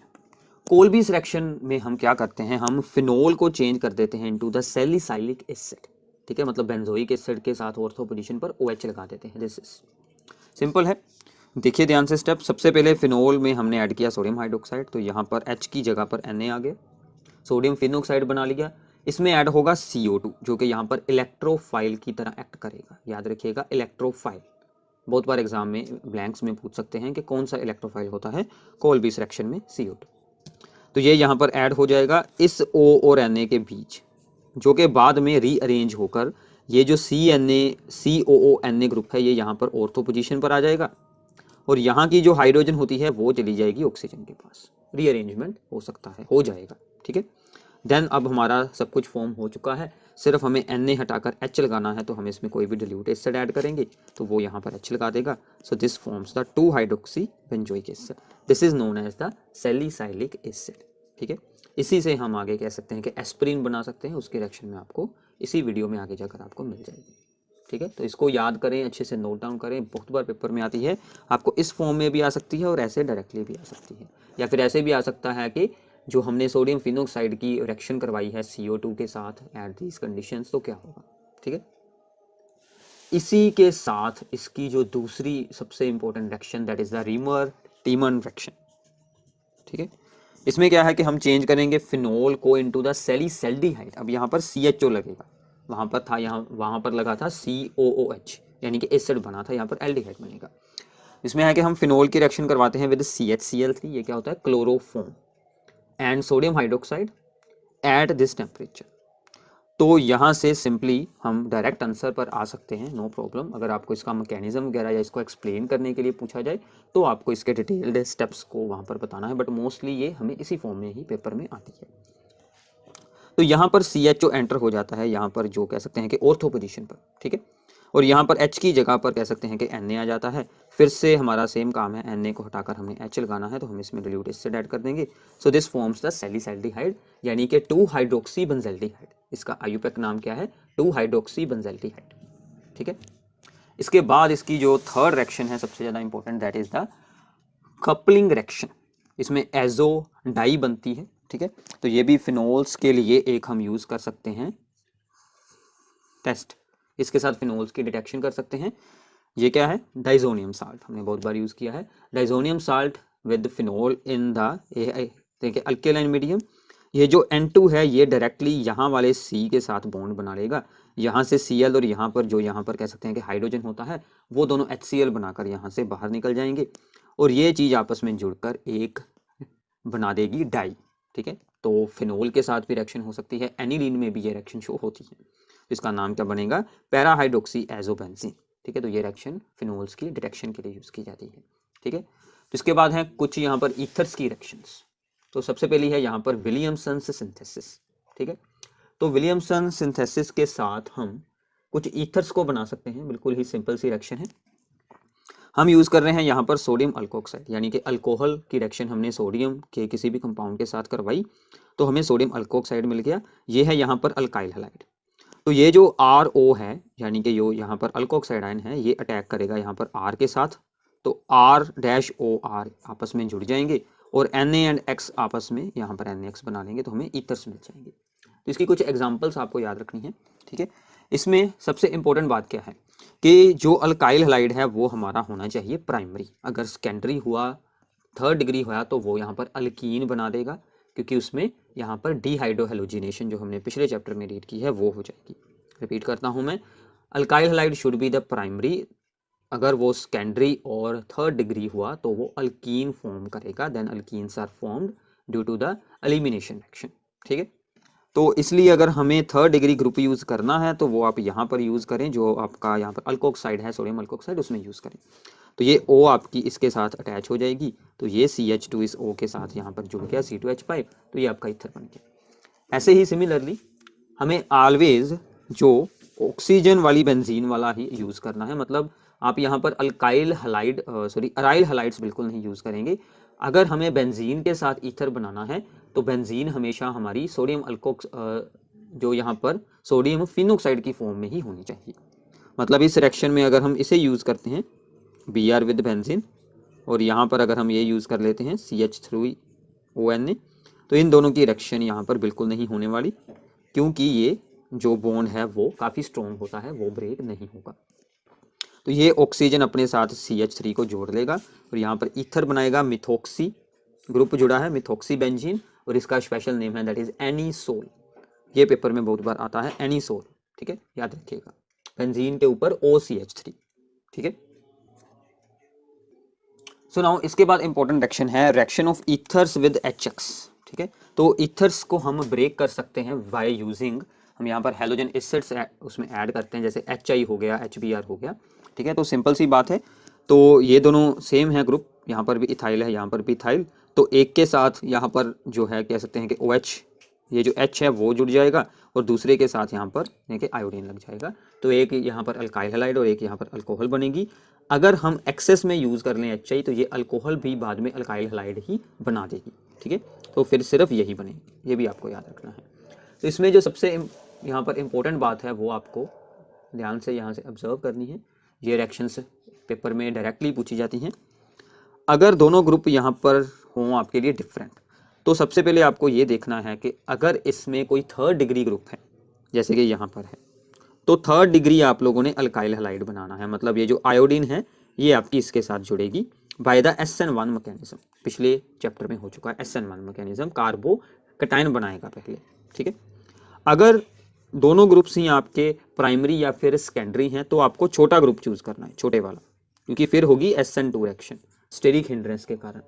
Kolbe's reaction में हम क्या करते हैं, हम फिनोल को चेंज कर देते हैं इनटू द सैलिसाइलिक एसिड, ठीक है, मतलब बेंजोइक एसिड के साथ ऑर्थो पोजीशन पर OH लगा देते हैं। दिस इज सिंपल है, देखिए ध्यान से स्टेप। सबसे पहले फिनोल में हमने ऐड किया सोडियम हाइड्रोक्साइड, तो यहाँ पर H की जगह पर Na आ गया, सोडियम फिनोक्साइड बना लिया। इसमें ऐड होगा CO2 जो कि यहाँ पर इलेक्ट्रोफाइल की तरह एक्ट करेगा, याद रखिएगा इलेक्ट्रोफाइल। बहुत बार एग्जाम में ब्लैंक्स में पूछ सकते हैं कि कौन सा इलेक्ट्रोफाइल होता है कोल्बीस रिएक्शन में, CO2। तो ये यहाँ पर ऐड हो जाएगा इस O और Na के बीच, जो कि बाद में रीअरेंज होकर ये जो COONA ग्रुप है ये यहाँ पर ऑर्थो पोजीशन पर आ जाएगा और यहाँ की जो हाइड्रोजन होती है वो चली जाएगी ऑक्सीजन के पास, रीअरेंजमेंट हो सकता है, हो जाएगा, ठीक है। देन अब हमारा सब कुछ फॉर्म हो चुका है, सिर्फ हमें Na हटाकर H लगाना है, तो हम इसमें कोई भी डिल्यूट एसिड ऐड करेंगे तो वो यहाँ पर H लगा देगा। So this forms the 2 hydroxy benzoic acid, this is known as the salicylic acid, ठीक है। इसी से हम आगे कह सकते हैं कि एस्पिरिन बना सकते हैं, उसके रिएक्शन में आपको इसी वीडियो में आगे जाकर आपको मिल जाएगी, ठीक है। तो इसको याद करें, अच्छे से नोट डाउन करें, बहुत बार पेपर में आती है, आपको इस फॉर्म में भी आ सकती है और ऐसे डायरेक्टली भी आ सकती है, या फिर ऐसे भी आ सकता है कि जो हमने सोडियम फिनोक्साइड की रिएक्शन करवाई है CO2 के साथ एट दीज कंडीशंस, तो क्या होगा, ठीक है। इसी के साथ इसकी जो दूसरी सबसे important reaction that is the Reimer Tiemann reaction, ठीक है। इसमें क्या है कि हम चेंज करेंगे फिनोल को इनटू द सैलिसैल्डिहाइड। अब यहाँ पर CHO लगेगा, वहाँ पर था, वहाँ पर लगा था COOH, यानी कि एसिड बना था, यहाँ पर एल्डिहाइड बनेगा। इसमें है कि हम फिनोल की रिएक्शन करवाते हैं विद CHCl3, ये क्या होता है, chloroform and sodium hydroxide at this temperature. तो यहाँ से सिंपली हम डायरेक्ट आंसर पर आ सकते हैं, नो प्रॉब्लम। अगर आपको इसका मैकेनिज्म वगैरह या इसको एक्सप्लेन करने के लिए पूछा जाए तो आपको इसके डिटेल्ड स्टेप्स को वहाँ पर बताना है, बट मोस्टली ये हमें इसी फॉर्म में ही पेपर में आती है। तो यहाँ पर CHO एंटर हो जाता है, यहाँ पर जो कह सकते हैं कि ऑर्थो पोजीशन पर, ठीक है। और यहाँ पर H की जगह पर कह सकते हैं कि Na आ जाता है। फिर से हमारा सेम काम है, Na को हटाकर हमने H लगाना है, तो हम इसमें डिल्यूट एसिड ऐड कर देंगे। सो दिस फॉर्म्स द सैलिसैल्डिहाइड, यानी कि 2 हाइड्रोक्सी बेंजल्डिहाइड। इसका IUPAC नाम क्या है, 2 हाइड्रोक्सी बेंजल्डिहाइड, ठीक है। इसके बाद इसकी जो थर्ड रिएक्शन है सबसे ज़्यादा important, that is the coupling reaction. इसमें एजो डाई बनती है, ठीक है। तो ये भी फिनोल्स के लिए एक हम यूज कर सकते हैं टेस्ट, इसके साथ फिनोल्स की डिटेक्शन कर सकते हैं। ये क्या है, डाइजोनियम साल्ट, हमने बहुत बार यूज किया है। Diazonium salt with phenol in the देखिए अल्केलाइन मीडियम। ये जो N2 है ये डायरेक्टली यहाँ वाले C के साथ बॉन्ड बना लेगा, यहाँ से Cl और यहाँ पर जो यहाँ पर कह सकते हैं कि हाइड्रोजन होता है वो दोनों HCl बनाकर यहाँ से बाहर निकल जाएंगे और ये चीज़ आपस में जुड़कर एक बना देगी डाई, ठीक है। तो फिनोल के साथ भी रिएक्शन हो सकती है, एनिलीन में भी ये रिएक्शन शो होती है। इसका नाम क्या बनेगा, पैराहाइड्रोक्सी एजोबेंजीन, ठीक है। तो ये रिएक्शन फिनोल्स की डिटेक्शन के लिए यूज की जाती है, ठीक है। तो इसके बाद है कुछ यहाँ पर ईथर्स की रिएक्शंस। तो सबसे पहली है यहाँ पर विलियमसन सिंथेसिस, ठीक है। तो विलियमसन सिंथेसिस के साथ हम कुछ ईथर्स को बना सकते हैं, बिल्कुल ही सिंपल सी रिएक्शन है। हम यूज कर रहे हैं यहाँ पर सोडियम अल्कोक्साइड, यानी कि अल्कोहल की रिएक्शन हमने सोडियम के किसी भी कंपाउंड के साथ करवाई तो हमें सोडियम अल्कोक्साइड मिल गया। ये है यहाँ पर अल्काइल हैलाइड। तो ये जो RO है, यानी कि जो यहाँ पर अल्कोक्साइड आयन है, ये अटैक करेगा यहाँ पर R के साथ, तो R-OR आपस में जुड़ जाएंगे और Na एंड X आपस में यहाँ पर NaX बना लेंगे, तो हमें ईथर्स मिल जाएंगे। तो इसकी कुछ एग्जांपल्स आपको याद रखनी है, ठीक है। इसमें सबसे इंपॉर्टेंट बात क्या है कि जो अल्काइल हैलाइड है वो हमारा होना चाहिए प्राइमरी। अगर सेकेंडरी हुआ, थर्ड डिग्री हुआ, तो वो यहाँ पर अल्कीन बना देगा, क्योंकि उसमें यहाँ पर डीहाइड्रोहेलोजिनेशन जो हमने पिछले चैप्टर में रीड की है वो हो जाएगी। रिपीट करता हूँ मैं, alkyl halide should be the primary. अगर वो सेकेंडरी और थर्ड डिग्री हुआ तो वो अल्कीन फॉर्म करेगा, then alkenes are formed due to the elimination reaction, ठीक है। तो इसलिए अगर हमें थर्ड डिग्री ग्रुप यूज करना है तो वो आप यहाँ पर यूज करें, जो आपका यहाँ पर अल्कोक्साइड है सोडियम अल्कोक्साइड, उसमें यूज करें। तो ये O आपकी इसके साथ अटैच हो जाएगी, तो ये CH2 इस O के साथ यहाँ पर जुड़ गया, C2H5, तो ये आपका ईथर बन गया। ऐसे ही सिमिलरली हमें ऑलवेज जो ऑक्सीजन वाली बेंजीन वाला ही यूज करना है, मतलब आप यहाँ पर अल्काइल हैलाइड अराइल हैलाइड्स बिल्कुल नहीं यूज करेंगे। अगर हमें बेंजीन के साथ ईथर बनाना है तो बेंजीन हमेशा हमारी सोडियम जो यहाँ पर सोडियम फिनोक्साइड की फॉर्म में ही होनी चाहिए। मतलब इस रिएक्शन में अगर हम इसे यूज करते हैं Br विद बेंजीन, और यहाँ पर अगर हम ये यूज कर लेते हैं CH3ONA, तो इन दोनों की रिएक्शन यहाँ पर बिल्कुल नहीं होने वाली, क्योंकि ये जो बॉन्ड है वो काफी स्ट्रॉन्ग होता है, वो ब्रेक नहीं होगा। तो ये ऑक्सीजन अपने साथ CH3 को जोड़ लेगा और यहाँ पर ईथर बनाएगा, मिथोक्सी ग्रुप जुड़ा है, मिथोक्सी बेंजीन, और इसका स्पेशल नेम है दैट इज एनीसोल। ये पेपर में बहुत बार आता है एनीसोल, ठीक है, याद रखिएगा, बेंजीन के ऊपर OCH3, ठीक है। सो नाउ इसके बाद इंपॉर्टेंट रिएक्शन है reaction of ethers with HX, ठीक है। तो ईथर्स को हम ब्रेक कर सकते हैं बाय यूजिंग हम यहाँ पर हैलोजन एसिड्स उसमें ऐड करते हैं, जैसे HI हो गया, HBr हो गया, ठीक है। तो सिंपल सी बात है, तो ये दोनों सेम है ग्रुप, यहाँ पर भी इथाइल है, यहाँ पर भी इथाइल, तो एक के साथ यहाँ पर जो है कह सकते हैं कि OH, ये जो H है वो जुड़ जाएगा और दूसरे के साथ यहाँ पर देखिए आयोडीन लग जाएगा, तो एक यहाँ पर अल्काइल हैलाइड और एक यहाँ पर अल्कोहल बनेगी। अगर हम एक्सेस में यूज़ कर लें HI तो ये अल्कोहल भी बाद में अल्काइल हैलाइड ही बना देगी, ठीक है। तो फिर सिर्फ यही बनेगी, ये भी आपको याद रखना है। तो इसमें जो सबसे यहाँ पर इम्पोर्टेंट बात है वो आपको ध्यान से यहाँ से ऑब्जर्व करनी है, ये रिएक्शंस पेपर में डायरेक्टली पूछी जाती हैं। अगर दोनों ग्रुप यहाँ पर हों आपके लिए डिफरेंट, तो सबसे पहले आपको ये देखना है कि अगर इसमें कोई थर्ड डिग्री ग्रुप है, जैसे कि यहाँ पर है, तो थर्ड डिग्री आप लोगों ने अल्काइल हैलाइड बनाना है, मतलब ये जो आयोडीन है ये आपकी इसके साथ जुड़ेगी बाय द SN1 मैकेनिज्म। पिछले चैप्टर में हो चुका है SN1 मैकेनिज्म, कार्बो कटायन बनाएगा पहले, ठीक है। अगर दोनों ग्रुप्स ही आपके प्राइमरी या फिर सेकेंडरी हैं तो आपको छोटा ग्रुप चूज करना है, छोटे वाला, क्योंकि फिर होगी SN2 रिएक्शन स्टेरिक हिंड्रेंस के कारण,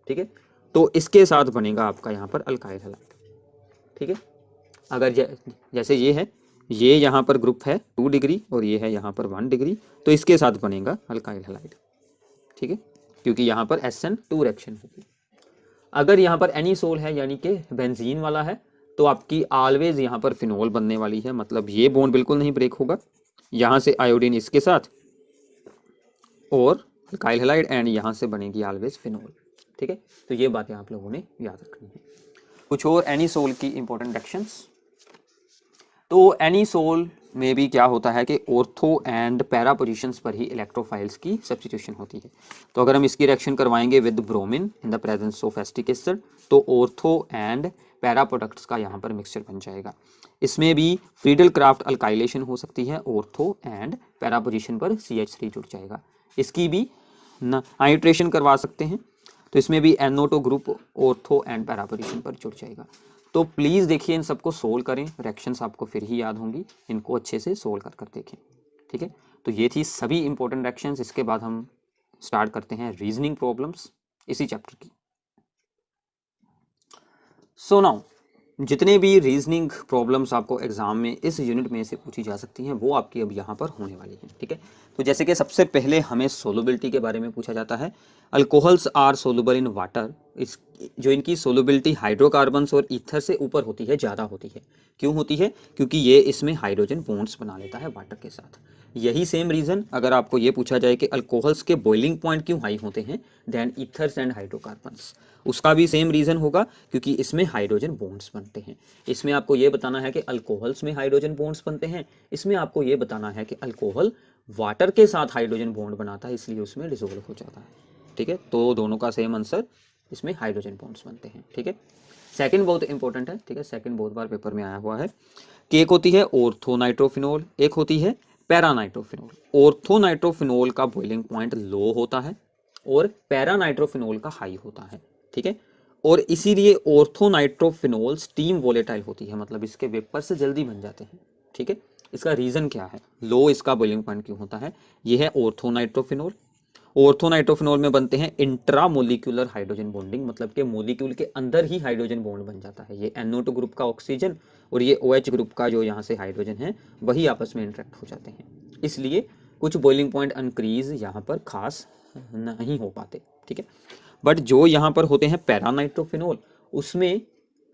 ठीक है। तो इसके साथ बनेगा आपका यहाँ पर अल्काइल हैलाइड, ठीक है। अगर जैसे ये है, ये यहाँ पर ग्रुप है 2 डिग्री और ये है यहाँ पर 1 डिग्री, तो इसके साथ बनेगा अल्काइल हैलाइड, ठीक है, क्योंकि यहाँ पर SN2 रिएक्शन होगी। अगर यहाँ पर एनिसोल है यानी कि बेंजीन वाला है, तो आपकी ऑलवेज यहाँ पर फिनोल बनने वाली है, मतलब ये बॉन्ड बिल्कुल नहीं ब्रेक होगा, यहाँ से आयोडीन इसके साथ और अल्काइल हैलाइड एंड यहाँ से बनेगी ऑलवेज फिनोल, ठीक है। तो ये बातें आप लोगों ने याद रखनी है। कुछ और एनिसोल की इंपॉर्टेंट रिएक्शंस, तो एनिसोल में भी क्या होता है कि ऑर्थो एंड पैरा पोजीशंस पर ही इलेक्ट्रोफाइल्स की सब्स्टिट्यूशन होती है। तो अगर हम इसकी रिएक्शन करवाएंगे with bromine in the presence of acetic acid, तो ऑर्थो एंड पैरा प्रोडक्ट्स का यहाँ पर मिक्सचर बन जाएगा। इसमें भी फ्रीडल क्राफ्ट अल्काइलेशन हो सकती है, ऑर्थो एंड पैरा पोजीशन पर CH3 जुड़ जाएगा। इसकी भी नाइट्रेशन करवा सकते हैं, तो इसमें भी NO2 group ortho and para position पर जुड़ जाएगा। तो प्लीज़ देखिए, इन सबको सोल्व करें, रिएक्शंस आपको फिर ही याद होंगी, इनको अच्छे से सोल्व कर देखें, ठीक है। तो ये थी सभी इंपॉर्टेंट रिएक्शंस। इसके बाद हम स्टार्ट करते हैं रीजनिंग प्रॉब्लम्स इसी चैप्टर की। सो नाउ जितने भी रीजनिंग प्रॉब्लम्स आपको एग्जाम में इस यूनिट में से पूछी जा सकती हैं वो आपकी अब यहाँ पर होने वाली हैं, ठीक है। तो जैसे कि सबसे पहले हमें सोलुबिलिटी के बारे में पूछा जाता है। Alcohols are soluble in water, इस जो इनकी सोलुबिलिटी हाइड्रोकार्बन्स और ईथर से ऊपर होती है, ज़्यादा होती है। क्यों होती है? क्योंकि ये इसमें हाइड्रोजन बॉन्ड्स बना लेता है वाटर के साथ। यही सेम रीज़न अगर आपको ये पूछा जाए कि अल्कोहल्स के बॉइलिंग पॉइंट क्यों हाई होते हैं देन ईथर्स एंड हाइड्रोकार्बन्स, उसका भी सेम रीज़न होगा, क्योंकि इसमें हाइड्रोजन बॉन्ड्स बनते हैं। इसमें आपको ये बताना है कि अल्कोहल्स में हाइड्रोजन बॉन्ड्स बनते हैं, इसमें आपको ये बताना है कि अल्कोहल वाटर के साथ हाइड्रोजन बॉन्ड बनाता है, इसलिए उसमें डिसोल्व हो जाता है, ठीक है। तो दोनों का सेम आंसर, इसमें हाइड्रोजन बॉन्ड्स बनते हैं, ठीक है। सेकंड बहुत इंपॉर्टेंट है, ठीक है, सेकंड बहुत बार पेपर में आया हुआ है कि एक होती है ऑर्थोनाइट्रोफिनोल, एक होती है पैरानाइट्रोफिनोल। ऑर्थोनाइट्रोफिनोल का बॉइलिंग पॉइंट लो होता है और पैरानाइट्रोफिनोल का हाई होता है, ठीक है। और इसीलिए ऑर्थोनाइट्रोफिनोल स्टीम वोलेटाइल होती है, मतलब इसके वेपर से जल्दी बन जाते हैं, ठीक है। इसका रीजन क्या है, लो इसका बॉइलिंग पॉइंट क्यों होता है? ये है ऑर्थोनाइट्रोफिनोल। ऑर्थोनाइट्रोफिनोल में बनते हैं इंट्रामोलिक्यूलर हाइड्रोजन बॉन्डिंग, मतलब कि मॉलिक्यूल के अंदर ही हाइड्रोजन बॉन्ड बन जाता है। ये NO2 ग्रुप का ऑक्सीजन और ये OH ग्रुप का जो यहाँ से हाइड्रोजन है वही आपस में इंटरेक्ट हो जाते हैं, इसलिए कुछ बॉइलिंग पॉइंट इंक्रीज यहाँ पर खास नहीं हो पाते, ठीक है। बट जो यहाँ पर होते हैं पैरानाइट्रोफिनोल, उसमें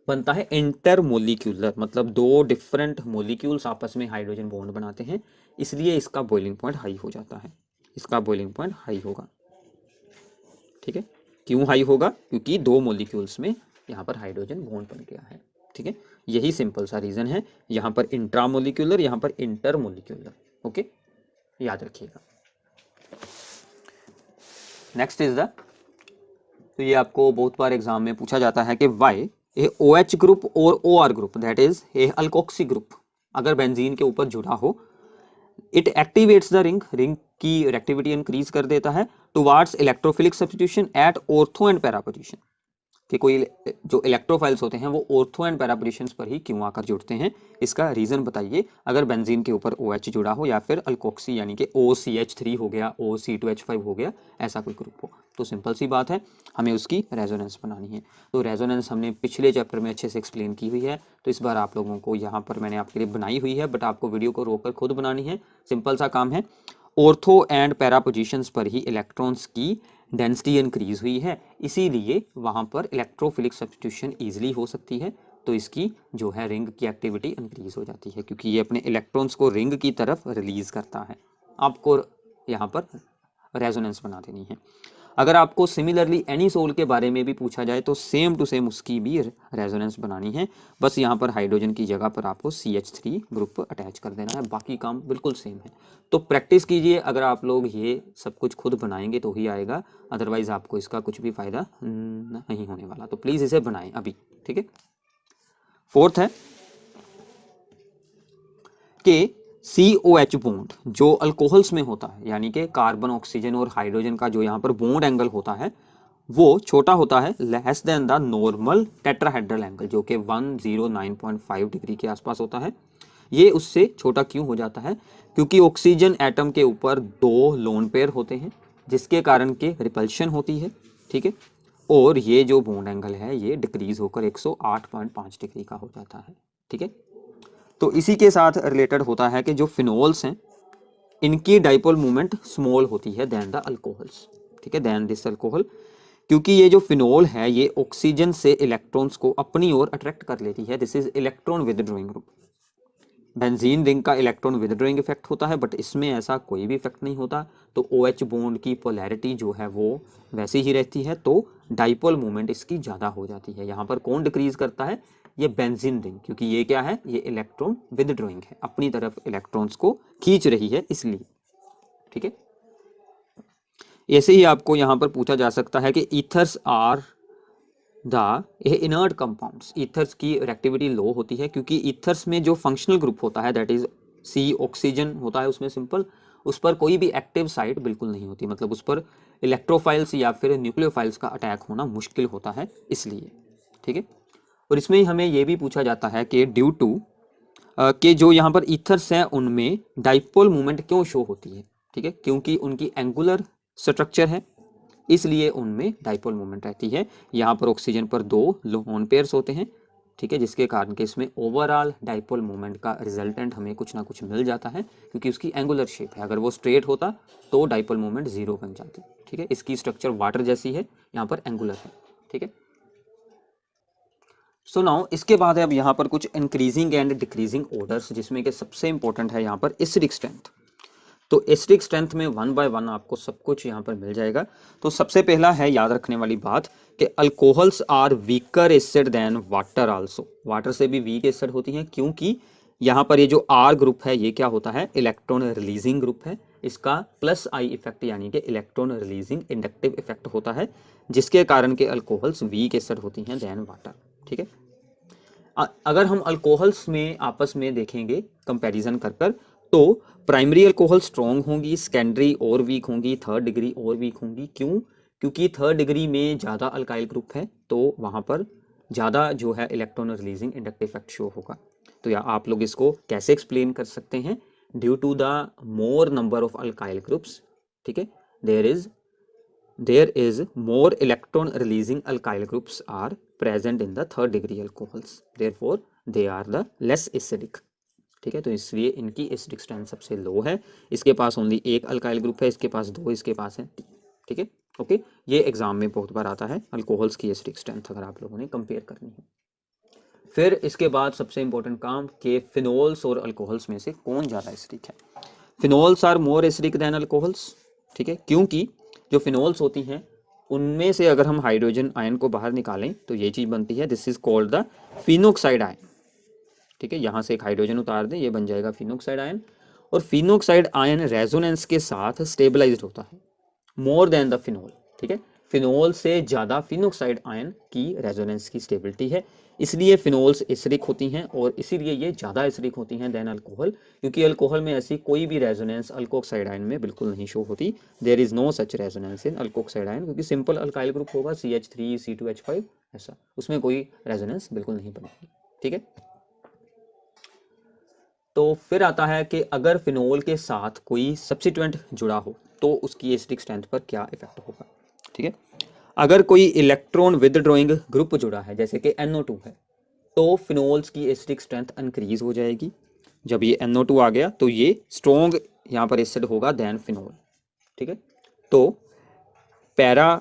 बनता है इंटरमोलिक्यूलर, मतलब दो डिफरेंट मोलिक्यूल्स आपस में हाइड्रोजन बॉन्ड बनाते हैं, इसलिए इसका बॉइलिंग पॉइंट हाई हो जाता है, इसका बॉइलिंग पॉइंट हाई होगा, ठीक है। क्यों हाई होगा? क्योंकि दो मोलिक्यूल्स में यहाँ पर हाइड्रोजन बॉन्ड बन गया है, ठीक है। यही सिंपल सा रीजन है, यहाँ पर इंट्रामोलिक्यूलर, यहाँ पर इंटरमोलिक्यूलर, ओके, याद रखिएगा। नेक्स्ट इज द, तो ये आपको बहुत बार एग्जाम में पूछा जाता है कि वाई ए OH ग्रुप और OR group, that is a alkoxy group, अगर बेंजीन के ऊपर जुड़ा हो, it activates the ring, ring की रिएक्टिविटी इंक्रीज कर देता है towards electrophilic substitution at ortho and para position. कि कोई जो इलेक्ट्रोफाइल्स होते हैं वो ऑर्थो एंड पैरा पोजीशंस पर ही क्यों आकर जुड़ते हैं, इसका रीज़न बताइए। अगर बेंजीन के ऊपर OH जुड़ा हो या फिर अल्कोक्सी यानी कि OCH3 हो गया, OC2H5 हो गया, ऐसा कोई ग्रुप हो, तो सिंपल सी बात है हमें उसकी रेजोनेंस बनानी है। तो रेजोनेंस हमने पिछले चैप्टर में अच्छे से एक्सप्लेन की हुई है, तो इस बार आप लोगों को यहाँ पर मैंने आपके लिए बनाई हुई है, बट आपको वीडियो को रोककर खुद बनानी है। सिंपल सा काम है, ऑर्थो एंड पैरा पोजीशंस पर ही इलेक्ट्रॉन्स की डेंसिटी इंक्रीज हुई है, इसीलिए वहां पर इलेक्ट्रोफिलिक सब्स्टिट्यूशन इजीली हो सकती है। तो इसकी जो है रिंग की एक्टिविटी इंक्रीज हो जाती है, क्योंकि ये अपने इलेक्ट्रॉन्स को रिंग की तरफ रिलीज करता है। आपको यहाँ पर रेजोनेंस बना देनी है। अगर आपको सिमिलरली एनी सोल के बारे में भी पूछा जाए तो सेम टू सेम उसकी भी रेजोनेंस बनानी है, बस यहाँ पर हाइड्रोजन की जगह पर आपको CH3 ग्रुप अटैच कर देना है, बाकी काम बिल्कुल सेम है। तो प्रैक्टिस कीजिए, अगर आप लोग ये सब कुछ खुद बनाएंगे तो ही आएगा, अदरवाइज आपको इसका कुछ भी फायदा नहीं होने वाला। तो प्लीज इसे बनाएं अभी, ठीक है। फोर्थ है कि COH बॉन्ड जो अल्कोहल्स में होता है, यानी कि कार्बन, ऑक्सीजन और हाइड्रोजन का जो यहाँ पर बॉन्ड एंगल होता है वो छोटा होता है, less than the normal tetrahedral angle, जो कि 109.5 डिग्री के आसपास होता है। ये उससे छोटा क्यों हो जाता है? क्योंकि ऑक्सीजन एटम के ऊपर 2 लोन पेयर होते हैं, जिसके कारण के रिपल्शन होती है, ठीक है। और ये जो बॉन्ड एंगल है ये डिक्रीज होकर 108.5 डिग्री का हो जाता है, ठीक है। तो इसी के साथ रिलेटेड होता है कि जो फिनोल्स हैं इनकी डाइपोल मूवमेंट स्मॉल होती है देन द अल्कोहल्स, ठीक है, देन दिस अल्कोहल, क्योंकि ये जो फिनोल है ये ऑक्सीजन से इलेक्ट्रॉन्स को अपनी ओर अट्रैक्ट कर लेती है। This is electron withdrawing group. Benzene ring का इलेक्ट्रॉन विदड्रॉइंग इफेक्ट होता है, बट इसमें ऐसा कोई भी इफेक्ट नहीं होता। तो OH बॉन्ड की पोलैरिटी जो है वो वैसी ही रहती है, तो डाइपोल मूवमेंट इसकी ज़्यादा हो जाती है। यहाँ पर कौन डिक्रीज करता है? ये बेंजीन रिंग, क्योंकि ये क्या है, ये इलेक्ट्रॉन विदड्रॉइंग है, अपनी तरफ इलेक्ट्रॉन्स को खींच रही है इसलिए, ठीक है। ऐसे ही आपको यहाँ पर पूछा जा सकता है कि ethers are the inert compounds, ethers की रिएक्टिविटी लो होती है, क्योंकि ईथर्स में जो फंक्शनल ग्रुप होता है दैट इज C ऑक्सीजन होता है उसमें सिंपल, उस पर कोई भी एक्टिव साइट बिल्कुल नहीं होती, मतलब उस पर इलेक्ट्रोफाइल्स या फिर न्यूक्लियोफाइल्स का अटैक होना मुश्किल होता है इसलिए, ठीक है। और इसमें ही हमें यह भी पूछा जाता है कि ड्यू टू कि जो यहाँ पर ईथर्स हैं उनमें डाइपोल मूवमेंट क्यों शो होती है, ठीक है, क्योंकि उनकी एंगुलर स्ट्रक्चर है इसलिए उनमें डाइपोल मूवमेंट रहती है। यहाँ पर ऑक्सीजन पर 2 लोन पेयर्स होते हैं, ठीक है, जिसके कारण के इसमें ओवरऑल डाइपोल मूवमेंट का रिजल्टेंट हमें कुछ ना कुछ मिल जाता है, क्योंकि उसकी एंगुलर शेप है। अगर वो स्ट्रेट होता तो डाइपोल मूवमेंट 0 बन जाती, ठीक है। इसकी स्ट्रक्चर वाटर जैसी है, यहाँ पर एंगुलर है, ठीक है। सो नाउ इसके बाद है अब यहाँ पर कुछ इंक्रीजिंग एंड डिक्रीजिंग ऑर्डर्स, जिसमें कि सबसे इंपॉर्टेंट है यहाँ पर एसिडिक स्ट्रेंथ। तो एसिडिक स्ट्रेंथ में 1 बाय 1 आपको सब कुछ यहाँ पर मिल जाएगा। तो सबसे पहला है याद रखने वाली बात कि alcohols are weaker acid than water also, water से भी वीक एसिड होती हैं, क्योंकि यहाँ पर ये जो R ग्रुप है ये क्या होता है, इलेक्ट्रॉन रिलीजिंग ग्रुप है। इसका +I इफेक्ट यानी कि इलेक्ट्रॉन रिलीजिंग इंडक्टिव इफेक्ट होता है, जिसके कारण के अल्कोहल्स वीक एसिड होती हैं देन वाटर, ठीक है। अगर हम अल्कोहल्स में आपस में देखेंगे कंपैरिजन कर कर, तो प्राइमरी अल्कोहल स्ट्रॉन्ग होंगी, सेकेंडरी और वीक होंगी, थर्ड डिग्री और वीक होंगी। क्यों? क्योंकि थर्ड डिग्री में ज़्यादा अल्काइल ग्रुप है, तो वहाँ पर ज़्यादा जो है electron releasing inductive effect show होगा। तो या आप लोग इसको कैसे एक्सप्लेन कर सकते हैं? Due to the more number of alkyl groups, ठीक है, there is more electron releasing alkyl groups are present in the third degree alcohols, therefore they are the less acidic, ठीक है। तो इसलिए इनकी एसिडिक स्ट्रेंथ सबसे लो है। इसके पास ओनली 1 अल्काइल ग्रुप है, इसके पास 2, इसके पास है 3, ठीक है, ओके। ये एग्जाम में बहुत बार आता है अल्कोहल्स की एसिडिक स्ट्रेंथ, अगर आप लोगों ने कंपेयर करनी है। फिर इसके बाद सबसे इंपॉर्टेंट काम कि फिनोल्स और अल्कोहल्स में से कौन ज़्यादा एसिडिक है। Phenols are more acidic than alcohols, ठीक है, क्योंकि जो फिनोल्स होती हैं उनमें से अगर हम हाइड्रोजन आयन को बाहर निकालें तो ये चीज़ बनती है, this is called the phenoxide ion, ठीक है। यहाँ से एक हाइड्रोजन उतार दें, ये बन जाएगा फिनोक्साइड आयन, और फिनोक्साइड आयन रेजोनेंस के साथ स्टेबलाइज्ड होता है मोर देन द फिनोल, ठीक है। फिनोल से ज़्यादा फिनोक्साइड आयन की रेजोनेंस की स्टेबिलिटी है, इसलिए फिनोल्स एसिडिक होती हैं और इसीलिए ये ज़्यादा एसिडिक होती हैं देन अल्कोहल, क्योंकि अल्कोहल में ऐसी कोई भी रेजोनेंस अल्कोक्साइड आयन में बिल्कुल नहीं शो होती। There is no such resonance in alkoxide ion, क्योंकि सिंपल अल्काइल ग्रुप होगा CH3 C2H5 ऐसा, उसमें कोई रेजोनेंस बिल्कुल नहीं बनेगी। ठीक है, तो फिर आता है कि अगर फिनोल के साथ कोई सब्स्टिट्यूएंट जुड़ा हो तो उसकी एसिडिक स्ट्रेंथ पर क्या इफेक्ट होगा। ठीक है, अगर कोई इलेक्ट्रॉन विदड्रॉइंग ग्रुप जुड़ा है जैसे कि NO2 है, तो फिनोल्स की एसिडिक स्ट्रेंथ इंक्रीज हो जाएगी। जब ये NO2 आ गया तो ये स्ट्रॉन्ग यहाँ पर एसिड होगा देन फिनोल। ठीक है, तो पैरा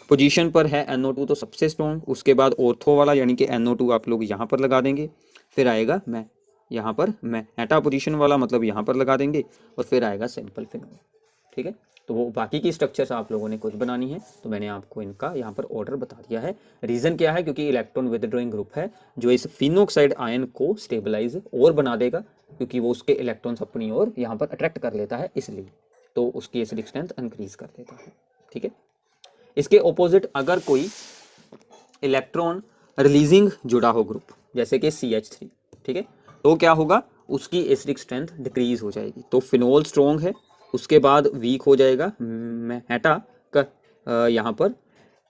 पोजीशन पर है NO2 तो सबसे स्ट्रॉन्ग, उसके बाद ऑर्थो वाला यानी कि NO2 आप लोग यहाँ पर लगा देंगे, फिर आएगा मैं यहाँ पर मेटा पोजीशन वाला मतलब यहाँ पर लगा देंगे, और फिर आएगा सिंपल फिनोल। ठीक है, तो वो बाकी की स्ट्रक्चर्स आप लोगों ने खुद बनानी है, तो मैंने आपको इनका यहाँ पर ऑर्डर बता दिया है। रीज़न क्या है, क्योंकि इलेक्ट्रॉन विदड्रॉइंग ग्रुप है जो इस फिनोक्साइड आयन को स्टेबलाइज और बना देगा, क्योंकि वो उसके इलेक्ट्रॉन्स अपनी ओर यहाँ पर अट्रैक्ट कर लेता है, इसलिए तो उसकी एसिडिक स्ट्रेंथ इंक्रीज कर देता है। ठीक है, इसके ऑपोजिट अगर कोई इलेक्ट्रॉन रिलीजिंग जुड़ा हो ग्रुप जैसे कि CH3, ठीक है, तो क्या होगा, उसकी एसिडिक स्ट्रेंथ डिक्रीज हो जाएगी। तो फिनोल स्ट्रॉन्ग है, उसके बाद वीक हो जाएगा मेटा का यहाँ पर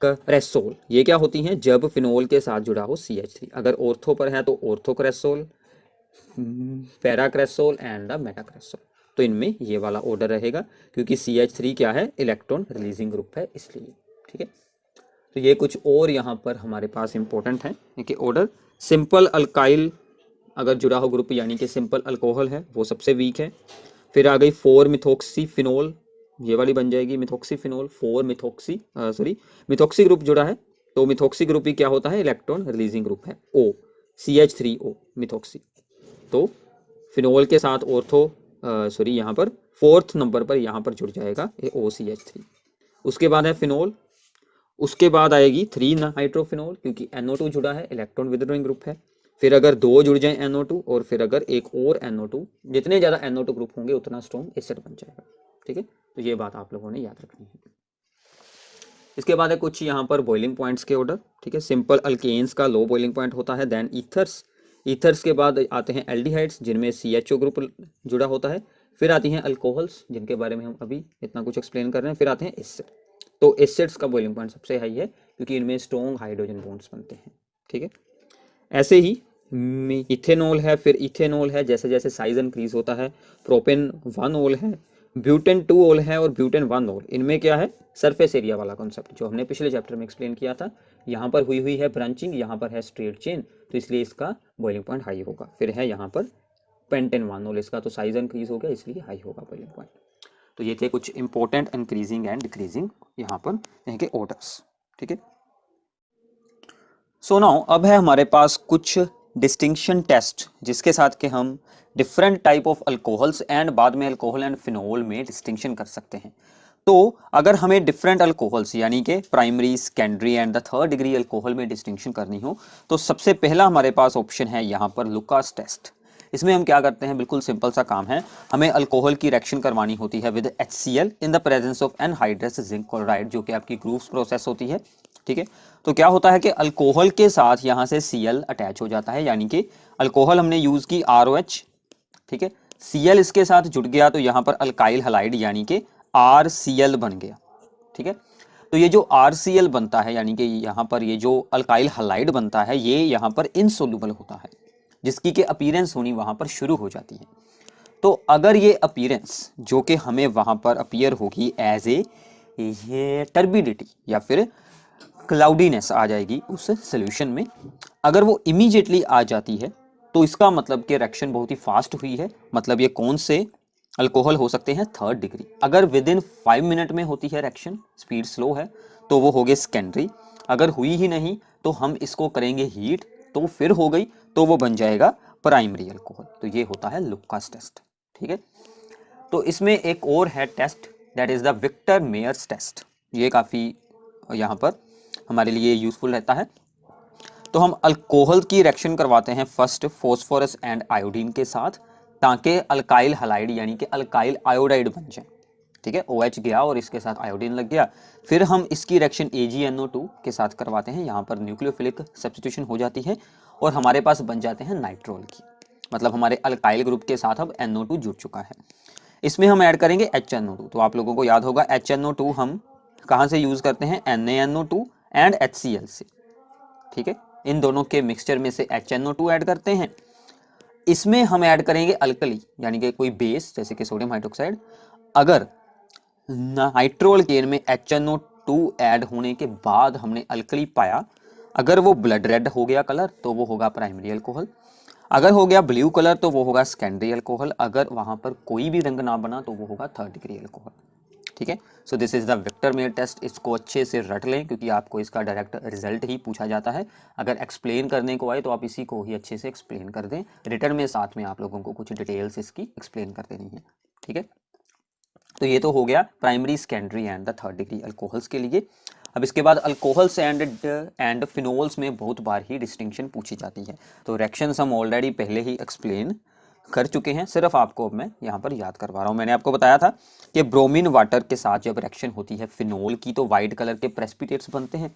क्रेसोल। ये क्या होती हैं, जब फिनोल के साथ जुड़ा हो CH3, अगर ऑर्थो पर है तो ortho cresol, para cresol and the Meta cresol. तो इनमें ये वाला ऑर्डर रहेगा, क्योंकि CH3 क्या है, इलेक्ट्रॉन रिलीजिंग ग्रुप है इसलिए। ठीक है, तो ये कुछ और यहाँ पर हमारे पास इंपॉर्टेंट है कि ऑर्डर सिंपल अल्काइल अगर जुड़ा हो ग्रुप यानी कि सिंपल अल्कोहल है वो सबसे वीक है। फिर आ गई 4 मिथॉक्सी फिनोल, ये वाली बन जाएगी मिथॉक्सी फिनोल। 4 मिथॉक्सी ग्रुप जुड़ा है, तो मिथॉक्सी ग्रुप ही क्या होता है, इलेक्ट्रॉन रिलीजिंग ग्रुप है, O CH3O मिथॉक्सी। तो फिनोल के साथ ऑर्थो यहाँ पर 4th नंबर पर यहाँ पर जुड़ जाएगा ये OCH3। उसके बाद है फिनोल, उसके बाद आएगी 3 नाइट्रोफिनोल, क्योंकि NO2 जुड़ा है, इलेक्ट्रॉन विदड्रॉइंग ग्रुप है। फिर अगर 2 जुड़ जाए NO2 और फिर अगर एक और NO2, जितने ज़्यादा NO2 ग्रुप होंगे उतना स्ट्रॉन्ग एसिड बन जाएगा। ठीक है, तो ये बात आप लोगों ने याद रखनी है। इसके बाद है कुछ यहाँ पर बॉइलिंग पॉइंट्स के ऑर्डर। ठीक है, सिंपल अल्केन्स का लो बॉइलिंग पॉइंट होता है, देन ईथर्स के बाद आते हैं एल्डिहाइड्स जिनमें CHO ग्रुप जुड़ा होता है। फिर आती हैं अल्कोहल्स जिनके बारे में हम अभी इतना कुछ एक्सप्लेन कर रहे हैं। फिर आते हैं एसिड, तो एसिड्स का बॉइलिंग पॉइंट सबसे हाई है क्योंकि इनमें स्ट्रॉन्ग हाइड्रोजन बॉन्ड्स बनते हैं। ठीक है, ऐसे ही इथेनॉल है, फिर इथेनॉल है, जैसे जैसे साइज इंक्रीज होता है। प्रोपेन 1 ओल है, ब्यूटेन 2 ओल है और ब्यूटेन 1 ओल। इनमें क्या है, सरफेस एरिया वाला कॉन्सेप्ट जो हमने पिछले चैप्टर में एक्सप्लेन किया था। यहाँ पर हुई है ब्रांचिंग, यहाँ पर है स्ट्रेट चेन, तो इसलिए इसका बॉइलिंग पॉइंट हाई होगा। फिर है यहाँ पर पेंटेन 1 ओल, इसका तो साइज इंक्रीज हो गया इसलिए हाई होगा बॉइलिंग पॉइंट। तो ये थे कुछ इंपॉर्टेंट इंक्रीजिंग एंड डिक्रीजिंग यहाँ पर इनके ऑर्डर्स। ठीक है, सो नाउ अब है हमारे पास कुछ डिस्टिंक्शन टेस्ट जिसके साथ के हम different type of alcohols and बाद में अल्कोहल एंड फिनोल में डिस्टिंक्शन कर सकते हैं। तो अगर हमें डिफरेंट अल्कोहल्स यानी कि primary, secondary and the 3rd degree alcohol में डिस्टिंक्शन करनी हो तो सबसे पहला हमारे पास ऑप्शन है यहाँ पर लुकास टेस्ट। इसमें हम क्या करते हैं, बिल्कुल सिंपल सा काम है, हमें अल्कोहल की रिएक्शन करवानी होती है with HCl in the presence of anhydrous zinc chloride, जो कि आपकी ग्रूव्स प्रोसेस होती है। ठीक है, तो क्या होता है कि अल्कोहल के साथ यहाँ से Cl अटैच हो जाता है, यानी कि अल्कोहल हमने यूज की ROH, ठीक है, Cl इसके साथ जुड़ गया तो यहाँ पर अल्काइल हलाइड यानी कि RCl बन गया। ठीक है, तो ये जो RCl बनता है यानी कि यहाँ पर ये जो अल्काइल हलाइड बनता है ये यहाँ पर इनसोल्यूबल होता है, जिसकी के अपीयरेंस होनी वहाँ पर शुरू हो जाती है। तो अगर ये अपीयरेंस जो कि हमें वहाँ पर अपीयर होगी एज ए ये टर्बिडिटी या फिर क्लाउडीनेस आ जाएगी उस सॉल्यूशन में, अगर वो इमीडिएटली आ जाती है तो इसका मतलब कि रिएक्शन बहुत ही फास्ट हुई है। मतलब ये कौन से अल्कोहल हो सकते हैं, 3rd डिग्री। अगर विद इन 5 मिनट में होती है रिएक्शन, स्पीड स्लो है, तो वो हो गए सेकेंडरी। अगर हुई ही नहीं तो हम इसको करेंगे हीट, तो फिर हो गई तो वो बन जाएगा प्राइमरी अल्कोहल। तो ये होता है लुकास टेस्ट। ठीक है, तो इसमें एक और है test, that is the Victor Meyers test. ये काफ़ी यहाँ पर हमारे लिए यूजफुल रहता है। तो हम अल्कोहल की रिएक्शन करवाते हैं फर्स्ट फॉस्फोरस एंड आयोडीन के साथ, ताकि अल्काइल हलाइड यानी कि अल्काइल आयोडाइड बन जाए। ठीक है, OH गया और इसके साथ आयोडीन लग गया। फिर हम इसकी रिएक्शन AgNO2 के साथ करवाते हैं, यहाँ पर न्यूक्लियोफिलिक सब्स्टिट्यूशन हो जाती है और हमारे पास बन जाते हैं नाइट्रोल की, मतलब हमारे अल्काइल ग्रुप के साथ अब NO2 जुड़ चुका है। इसमें हम ऐड करेंगे HNO2। तो आप लोगों को याद होगा HNO2 हम कहाँ से यूज करते हैं, NaNO2 एंड HCl से, ठीक है। इन दोनों के मिक्सचर में से HNO2 ऐड करते हैं। इसमें हम ऐड करेंगे अल्कली, यानी कि कोई बेस जैसे कि सोडियम हाइड्रोक्साइड। अगर नाइट्रोल केन में HNO2 ऐड होने के बाद हमने अल्कली पाया, अगर वो ब्लड रेड हो गया कलर तो वो होगा प्राइमरी अल्कोहल, अगर हो गया ब्लू कलर तो वो होगा सेकेंडरी अल्कोहल, अगर वहां पर कोई भी रंग ना बना तो वो होगा थर्ड डिग्री अल्कोहल, ठीक है। So this is the Victor Meyer test. इसको अच्छे से रट लें क्योंकि आपको इसका डायरेक्ट रिजल्ट ही पूछा जाता है। अगर एक्सप्लेन करने को आए तो आप इसी को ही अच्छे से एक्सप्लेन कर दें, रिटर्न में साथ में आप लोगों को कुछ डिटेल्स इसकी एक्सप्लेन कर देनी है, ठीक है। तो ये तो हो गया primary, secondary and the third degree alcohols के लिए। अब इसके बाद अल्कोहल्स एंड फिनोल्स में बहुत बार ही डिस्टिंक्शन पूछी जाती है। तो रिएक्शंस हम ऑलरेडी पहले ही एक्सप्लेन कर चुके हैं, सिर्फ आपको अब मैं यहाँ पर याद करवा रहा हूँ। मैंने आपको बताया था कि ब्रोमीन वाटर के साथ जब रिएक्शन होती है फिनोल की तो वाइट कलर के प्रेसिपिटेट्स बनते हैं,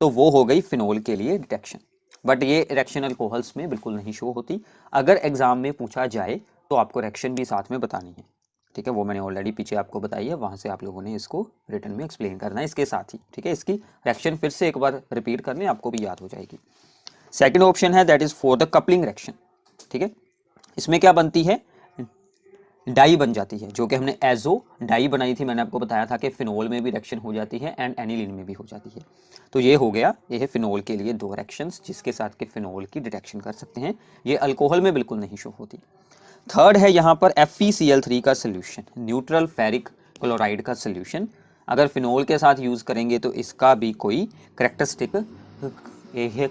तो वो हो गई फिनोल के लिए डिटेक्शन। बट ये रिएक्शन अल्कोहल्स में बिल्कुल नहीं शो होती। अगर एग्जाम में पूछा जाए तो आपको रिएक्शन भी साथ में बतानी है, ठीक है। वो मैंने ऑलरेडी पीछे आपको बताई है, वहां से आप लोगों ने इसको रिटर्न में एक्सप्लेन करना है इसके साथ ही, ठीक है। इसकी रिएक्शन फिर से एक बार रिपीट कर लें, आपको भी याद हो जाएगी। सेकंड ऑप्शन है that is for the coupling reaction, ठीक है। इसमें क्या बनती है, डाई बन जाती है, जो कि हमने एजो डाई बनाई थी। मैंने आपको बताया था कि फिनोल में भी रिएक्शन हो जाती है एंड एनिलीन में भी हो जाती है। तो ये हो गया, ये है फिनोल के लिए दो रिएक्शंस जिसके साथ के फिनोल की डिटेक्शन कर सकते हैं। ये अल्कोहल में बिल्कुल नहीं शो होती। थर्ड है यहाँ पर FeCl3 का सोल्यूशन, न्यूट्रल फेरिक क्लोराइड का सोल्यूशन। अगर फिनोल के साथ यूज करेंगे तो इसका भी कोई करेक्टरिस्टिक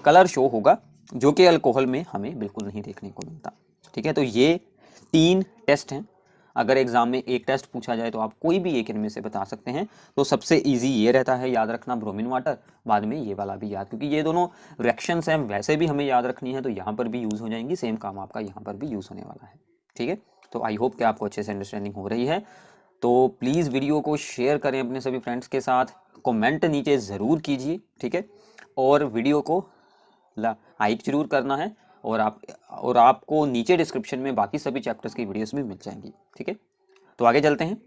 कलर शो होगा, जो कि अल्कोहल में हमें बिल्कुल नहीं देखने को मिलता, ठीक है। तो ये 3 टेस्ट हैं। अगर एग्जाम में एक टेस्ट पूछा जाए तो आप कोई भी एक इनमें से बता सकते हैं। तो सबसे इजी ये रहता है याद रखना, ब्रोमीन वाटर, बाद में ये वाला भी याद, क्योंकि ये दोनों रिएक्शंस हैं वैसे भी हमें याद रखनी है, तो यहाँ पर भी यूज हो जाएंगी, सेम काम आपका यहाँ पर भी यूज होने वाला है, ठीक है। तो आई होप कि आपको अच्छे से अंडरस्टैंडिंग हो रही है। तो प्लीज़ वीडियो को शेयर करें अपने सभी फ्रेंड्स के साथ, कमेंट नीचे ज़रूर कीजिए, ठीक है। और वीडियो को लाइक जरूर करना है, और आपको नीचे डिस्क्रिप्शन में बाकी सभी चैप्टर्स की वीडियोस भी मिल जाएंगी, ठीक है। तो आगे चलते हैं।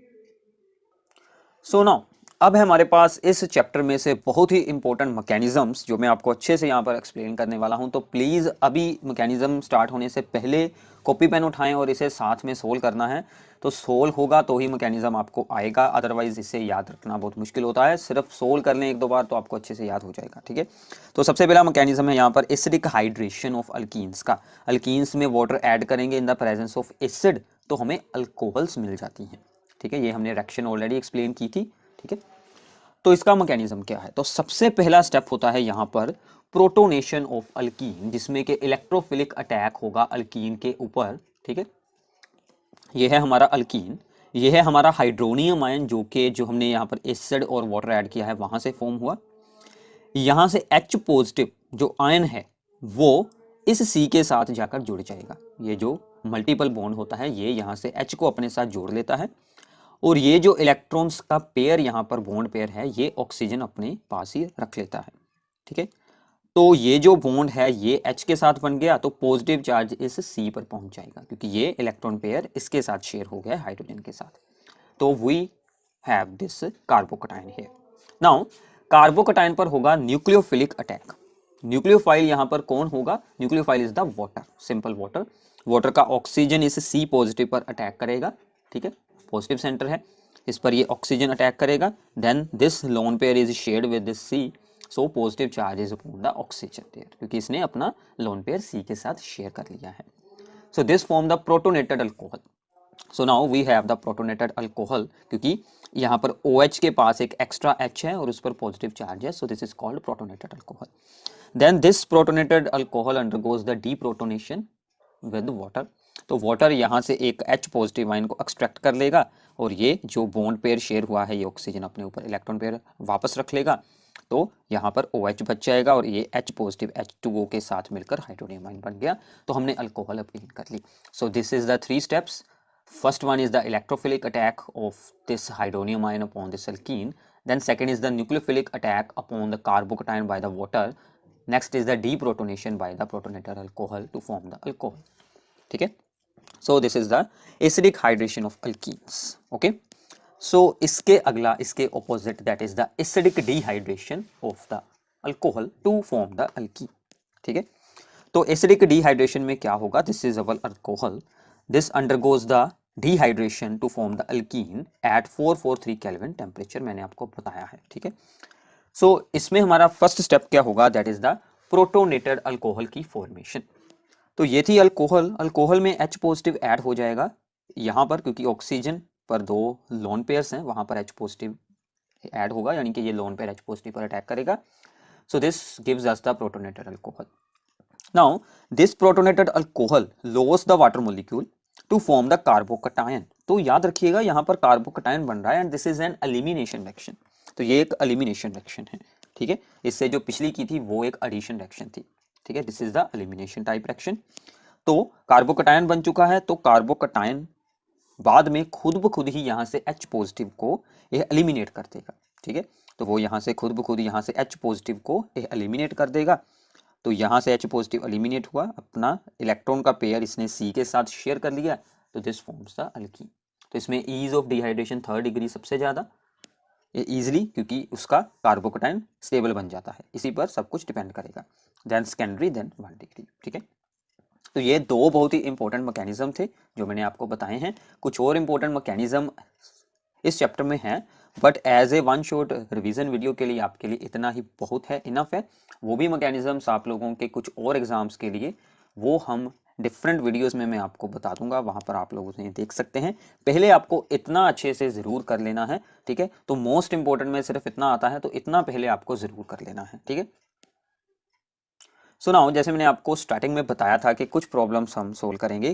सो नाउ अब है हमारे पास इस चैप्टर में से बहुत ही इंपॉर्टेंट मैकेनिज्म्स जो मैं आपको अच्छे से यहाँ पर एक्सप्लेन करने वाला हूँ। तो प्लीज़ अभी मैकेनिज्म स्टार्ट होने से पहले कॉपी पेन उठाएं और इसे साथ में सोल्व करना है। तो सोल्व होगा तो ही मैकेनिज्म आपको आएगा, अदरवाइज इसे याद रखना बहुत मुश्किल होता है। सिर्फ सोल्व कर लें एक दो बार तो आपको अच्छे से याद हो जाएगा, ठीक है। तो सबसे पहला मैकेनिज्म है यहाँ पर एसिडिक हाइड्रेशन ऑफ अल्कीन्स का। अल्कीन्स में वाटर ऐड करेंगे in the presence of acid तो हमें अल्कोहल्स मिल जाती हैं, ठीक है। ये हमने रिएक्शन ऑलरेडी एक्सप्लेन की थी, ठीक है। तो इसका मैकेनिज्म क्या है, तो सबसे पहला स्टेप होता है यहाँ पर प्रोटोनेशन ऑफ अल्कीन, जिसमें कि इलेक्ट्रोफिलिक अटैक होगा अल्कीन के ऊपर, ठीक है। ये है हमारा अल्कीन, ये है हमारा हाइड्रोनियम आयन जो हमने यहाँ पर एसिड और वाटर ऐड किया है वहां से फॉर्म हुआ। यहाँ से H पॉजिटिव जो आयन है वो इस C के साथ जाकर जुड़ जाएगा। ये जो मल्टीपल बॉन्ड होता है ये यहाँ से H को अपने साथ जोड़ लेता है, और ये जो इलेक्ट्रॉन्स का पेयर यहाँ पर बॉन्ड पेयर है ये ऑक्सीजन अपने पास ही रख लेता है, ठीक है। तो ये जो बॉन्ड है ये H के साथ बन गया तो पॉजिटिव चार्ज इस C पर पहुंच जाएगा क्योंकि ये इलेक्ट्रॉन पेयर इसके साथ शेयर हो गया हाइड्रोजन के साथ। तो we have this carbocation here. Now carbocation पर होगा न्यूक्लियोफिलिक अटैक। न्यूक्लियोफाइल यहाँ पर कौन होगा, nucleophile is the water, simple water. Water का ऑक्सीजन इस C पॉजिटिव पर अटैक करेगा, ठीक है, पॉजिटिव सेंटर है, इस पर ये ऑक्सीजन अटैक करेगा। Then this lone pair is shared with this C, so positive charge is upon the oxygen there, क्योंकि इसने अपना लोन पेयर C के साथ शेयर कर लिया है। So this form the protonated alcohol. So now we have the protonated alcohol, क्योंकि यहाँ पर OH के पास एक एक्स्ट्रा H है और उस पर पॉजिटिव चार्ज है, so this is called protonated alcohol. Then this protonated alcohol undergoes the deprotonation with water. तो वाटर यहाँ से एक H पॉजिटिव आयन को एक्सट्रैक्ट कर लेगा और ये जो बॉन्ड पेयर शेयर हुआ है ये ऑक्सीजन अपने ऊपर इलेक्ट्रॉन पेयर वापस रख लेगा, तो यहाँ पर OH बच जाएगा और ये H पॉजिटिव H2O के साथ मिलकर हाइड्रोनियम आयन बन गया। तो हमने अल्कोहल ऑब्टेन कर ली। So this is the 3 steps. First one is the electrophilic attack of this hydronium ion upon this alkene. Then second is the nucleophilic attack upon the carbocation by the water. Next is the deprotonation by the protonated alcohol to form the alcohol. ठीक है, so this is the acidic hydration of alkenes. Okay, so इसके अगला, इसके opposite, that is the acidic dehydration of the alcohol to form the alkene. ठीक है, तो acidic dehydration में क्या होगा? This is our alcohol. This undergoes the dehydration to form the alkene at 443 Kelvin temperature, मैंने आपको बताया है. ठीक है, so इसमें हमारा फर्स्ट स्टेप क्या होगा? That is the protonated alcohol की फॉर्मेशन. तो ये थी अल्कोहल. अल्कोहल में H पॉजिटिव ऐड हो जाएगा यहाँ पर, क्योंकि ऑक्सीजन पर दो लोन पेयर्स हैं, वहां पर H पॉजिटिव ऐड होगा, यानी कि ये लोन पेयर H पॉजिटिव पर अटैक करेगा. So this gives us the protonated alcohol. Now this protonated alcohol lowers the water molecule to form the carbocation. तो याद रखिएगा यहाँ पर कार्बोकटायन बन रहा है and this is an elimination reaction. तो ये एक एलिमिनेशन रिएक्शन है. ठीक है, इससे जो पिछली की थी वो एक एडिशन रिएक्शन थी. ठीक है, this is the elimination type reaction. तो कार्बोकटायन बन चुका है, तो कार्बोकटायन बाद में खुद ब खुद ही यहाँ से H पॉजिटिव को ये एलिमिनेट कर देगा. ठीक है, तो वो यहाँ से खुद ब खुद यहाँ से H पॉजिटिव को ये एलिमिनेट कर देगा. तो यहाँ से H पॉजिटिव एलिमिनेट हुआ, अपना इलेक्ट्रॉन का पेयर इसने C के साथ शेयर कर लिया, तो दिस फॉर्म्स द अल्कीन. तो इसमें ease of dehydration 3rd degree सबसे ज़्यादा, ये ईजिली, क्योंकि उसका कार्बोकटायन स्टेबल बन जाता है, इसी पर सब कुछ डिपेंड करेगा. Then secondary, then 1 degree. ठीक है, तो ये दो बहुत ही इंपॉर्टेंट मैकेनिज्म थे जो मैंने आपको बताए हैं. कुछ और इंपॉर्टेंट मैकेनिज्म इस चैप्टर में है, but as a one shot revision video के लिए आपके लिए इतना ही बहुत है, इनफ है. वो भी मैकेनिज्म्स आप लोगों के कुछ और एग्जाम्स के लिए वो हम डिफरेंट वीडियोस में मैं आपको बता दूंगा, वहां पर आप लोग उन्हें देख सकते हैं. पहले आपको इतना अच्छे से ज़रूर कर लेना है. ठीक है, तो मोस्ट इंपॉर्टेंट में सिर्फ इतना आता है, तो इतना पहले आपको ज़रूर कर लेना है. ठीक है, सो नाउ जैसे मैंने आपको स्टार्टिंग में बताया था कि कुछ प्रॉब्लम्स हम सोल्व करेंगे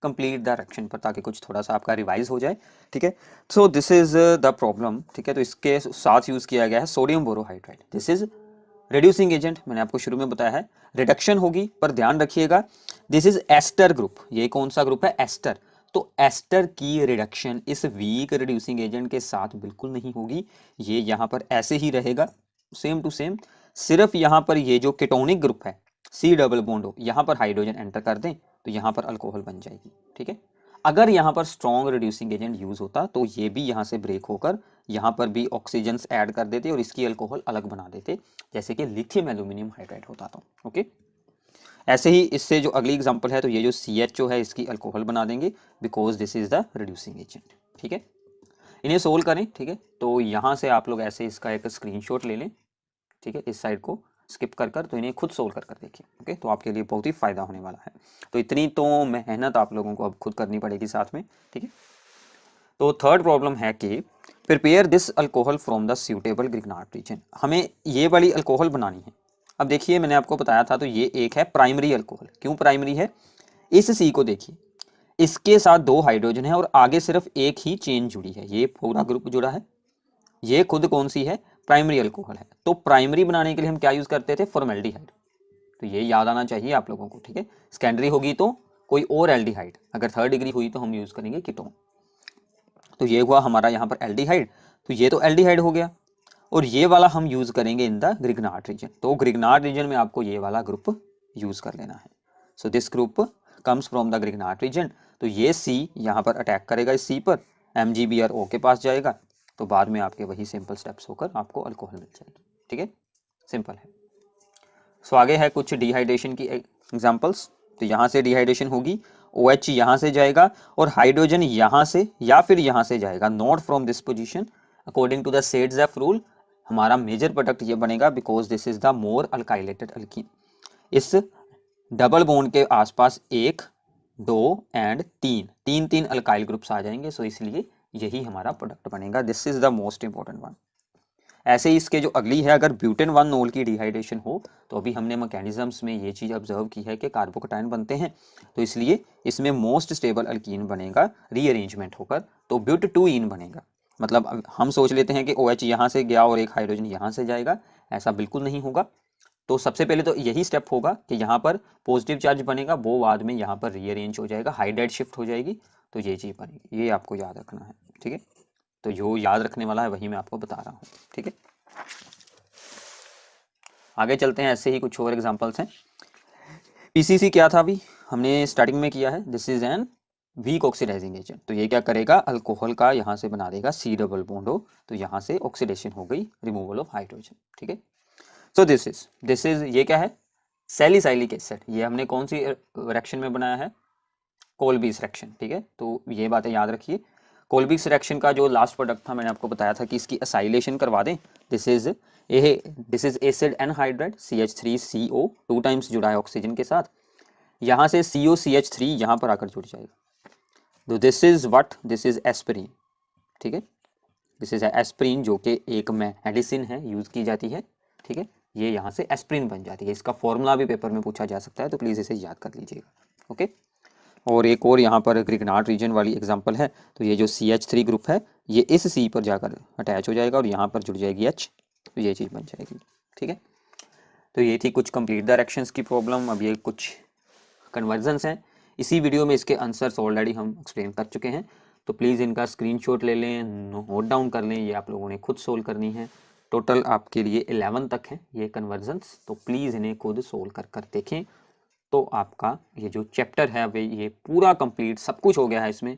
कंप्लीट द रिएक्शन पर, ताकि कुछ थोड़ा सा आपका रिवाइज हो जाए. ठीक है, so this is the problem. ठीक है, तो इसके साथ यूज किया गया है sodium borohydride. This is reducing agent, मैंने आपको शुरू में बताया है. रिडक्शन होगी, पर ध्यान रखिएगा दिस इज एस्टर ग्रुप. ये कौन सा ग्रुप है? एस्टर. तो एस्टर की रिडक्शन इस वीक रिड्यूसिंग एजेंट के साथ बिल्कुल नहीं होगी. ये यहाँ पर ऐसे ही रहेगा सेम टू सेम. सिर्फ यहाँ पर ये जो कीटोनिक ग्रुप है C डबल बॉन्ड हो, यहाँ पर हाइड्रोजन एंटर कर दें तो यहाँ पर अल्कोहल बन जाएगी. ठीक है, अगर यहाँ पर स्ट्रॉन्ग रिड्यूसिंग एजेंट यूज होता तो ये भी यहाँ से ब्रेक होकर यहाँ पर भी ऑक्सीजन ऐड कर देते और इसकी अल्कोहल अलग बना देते, जैसे कि लिथियम एल्यूमिनियम हाइड्राइड होता था. ओके, ऐसे ही इससे जो अगली एग्जांपल है, तो ये जो CHO है इसकी अल्कोहल बना देंगे, because this is the reducing agent. ठीक है, इन्हें सोल्व करें. ठीक है, तो यहाँ से आप लोग ऐसे इसका एक स्क्रीनशॉट ले लें. ठीक है, इस साइड को स्किप कर कर, तो इन्हें खुद सोल्व कर कर देखिए. ओके, तो आपके लिए बहुत ही फायदा होने वाला है. तो इतनी तो मेहनत आप लोगों को अब खुद करनी पड़ेगी साथ में. ठीक है, तो थर्ड प्रॉब्लम है कि prepare this alcohol from the suitable Grignard reason. हमें ये वाली अल्कोहल बनानी है. अब देखिए, मैंने आपको बताया था, तो ये एक है प्राइमरी अल्कोहल. क्यों प्राइमरी है? इस C को देखिए, इसके साथ 2 हाइड्रोजन है और आगे सिर्फ एक ही चेन जुड़ी है, ये पूरा ग्रुप जुड़ा है. ये खुद कौन सी है? प्राइमरी अल्कोहल है. तो प्राइमरी बनाने के लिए हम क्या यूज करते थे? फॉर्मेल्डिहाइड. तो ये याद आना चाहिए आप लोगों को. ठीक है, सेकेंडरी होगी तो कोई और एल्डिहाइड, अगर 3rd डिग्री हुई तो हम यूज करेंगे कीटोन. तो ये हुआ हमारा यहाँ पर एल्डिहाइड. तो ये तो एल्डिहाइड हो गया, और ये वाला हम यूज करेंगे इन द ग्रिग्नार्ड रीजन. तो ग्रिग्नार्ड रीजन में आपको ये वाला ग्रुप यूज कर लेना है. So this group comes from the Grignard reason. तो ये C यहाँ पर अटैक करेगा इस C पर, MgBrO के पास जाएगा, तो बाद में आपके वही सिंपल स्टेप्स होकर आपको अल्कोहल मिल जाएगी. ठीक है, सिंपल है. सो आगे है कुछ डिहाइड्रेशन की एग्जांपल्स. तो यहाँ से डिहाइड्रेशन होगी, OH यहाँ से जाएगा और हाइड्रोजन यहाँ से या फिर यहाँ से जाएगा, not from this position. According to the Saytzeff's rule हमारा मेजर प्रोडक्ट ये बनेगा, because this is the more alkylated alkene. इस डबल बॉन्ड के आसपास 1, 2 एंड 3 अल्काइल ग्रुप्स आ जाएंगे. सो इसलिए यही हमारा प्रोडक्ट बनेगा. This is the most important one. ऐसे ही इसके जो अगली है, अगर ब्यूटेन 1 नोल की डिहाइड्रेशन हो, तो अभी हमने मैकेनिज्म्स में ये चीज़ ऑब्जर्व की है कि कार्बोकटायन बनते हैं, तो इसलिए इसमें मोस्ट स्टेबल अल्कीन बनेगा रीअरेंजमेंट होकर, तो ब्यूट 2 बनेगा. मतलब हम सोच लेते हैं कि OH यहाँ से गया और एक हाइड्रोजन यहाँ से जाएगा, ऐसा बिल्कुल नहीं होगा. तो सबसे पहले तो यही स्टेप होगा कि यहाँ पर पॉजिटिव चार्ज बनेगा, वो बाद में यहाँ पर रीअरेंज हो जाएगा, हाइड्राइड शिफ्ट हो जाएगी, तो ये चीज़ बनेगी। ये आपको याद रखना है, ठीक है। तो जो याद रखने वाला है वही मैं आपको बता रहा हूँ, ठीक है। आगे चलते हैं, ऐसे ही कुछ और एग्जांपल्स हैं। पीसीसी क्या था अभी हमने स्टार्टिंग में किया है, this is an weak oxidising agent. तो ये क्या करेगा, अल्कोहल का यहाँ से बना देगा C डबल बॉन्ड हो, तो यहाँ से ऑक्सीडेशन हो गई, रिमूवल ऑफ हाइड्रोजन, ठीक है। सो दिस इज ये क्या है, सैलिसाइलिक एसिड। ये हमने कौन सी रिएक्शन में बनाया है, कोल्बीस रिएक्शन, ठीक है। तो ये बातें याद रखिए। कोल्बीस रिएक्शन का जो लास्ट प्रोडक्ट था मैंने आपको बताया था कि इसकी असाइलेशन करवा दें। This is acid anhydride CH3CO 2 times जुड़ा है ऑक्सीजन के साथ, यहाँ से COCH3 यहाँ पर आकर जुड़ जाएगा। तो दिस इज एस्पिरिन, ठीक है। दिस इज एस्पिरिन जो कि एक मेडिसिन है, यूज की जाती है, ठीक है। ये यहाँ से एस्पिरिन बन जाती है। इसका फॉर्मूला भी पेपर में पूछा जा सकता है, तो प्लीज़ इसे याद कर लीजिएगा, ओके। और एक और यहाँ पर ग्रिग्नार्ड रीजन वाली एग्जांपल है। तो ये जो CH3 ग्रुप है ये इस C पर जाकर अटैच हो जाएगा और यहाँ पर जुड़ जाएगी H, तो ये चीज़ बन जाएगी, ठीक है। तो ये थी कुछ कंप्लीट डायरेक्शंस की प्रॉब्लम। अब ये कुछ कन्वर्जन्स हैं, इसी वीडियो में इसके आंसर्स ऑलरेडी हम एक्सप्लेन कर चुके हैं, तो प्लीज़ इनका स्क्रीनशॉट ले लें, नोट डाउन कर लें, ये आप लोगों ने खुद सोल्व करनी है। टोटल आपके लिए 11 तक हैं ये कन्वर्जन्स, तो प्लीज़ इन्हें खुद सोल्व कर कर देखें। तो आपका ये जो चैप्टर है अब ये पूरा कंप्लीट सब कुछ हो गया है इसमें।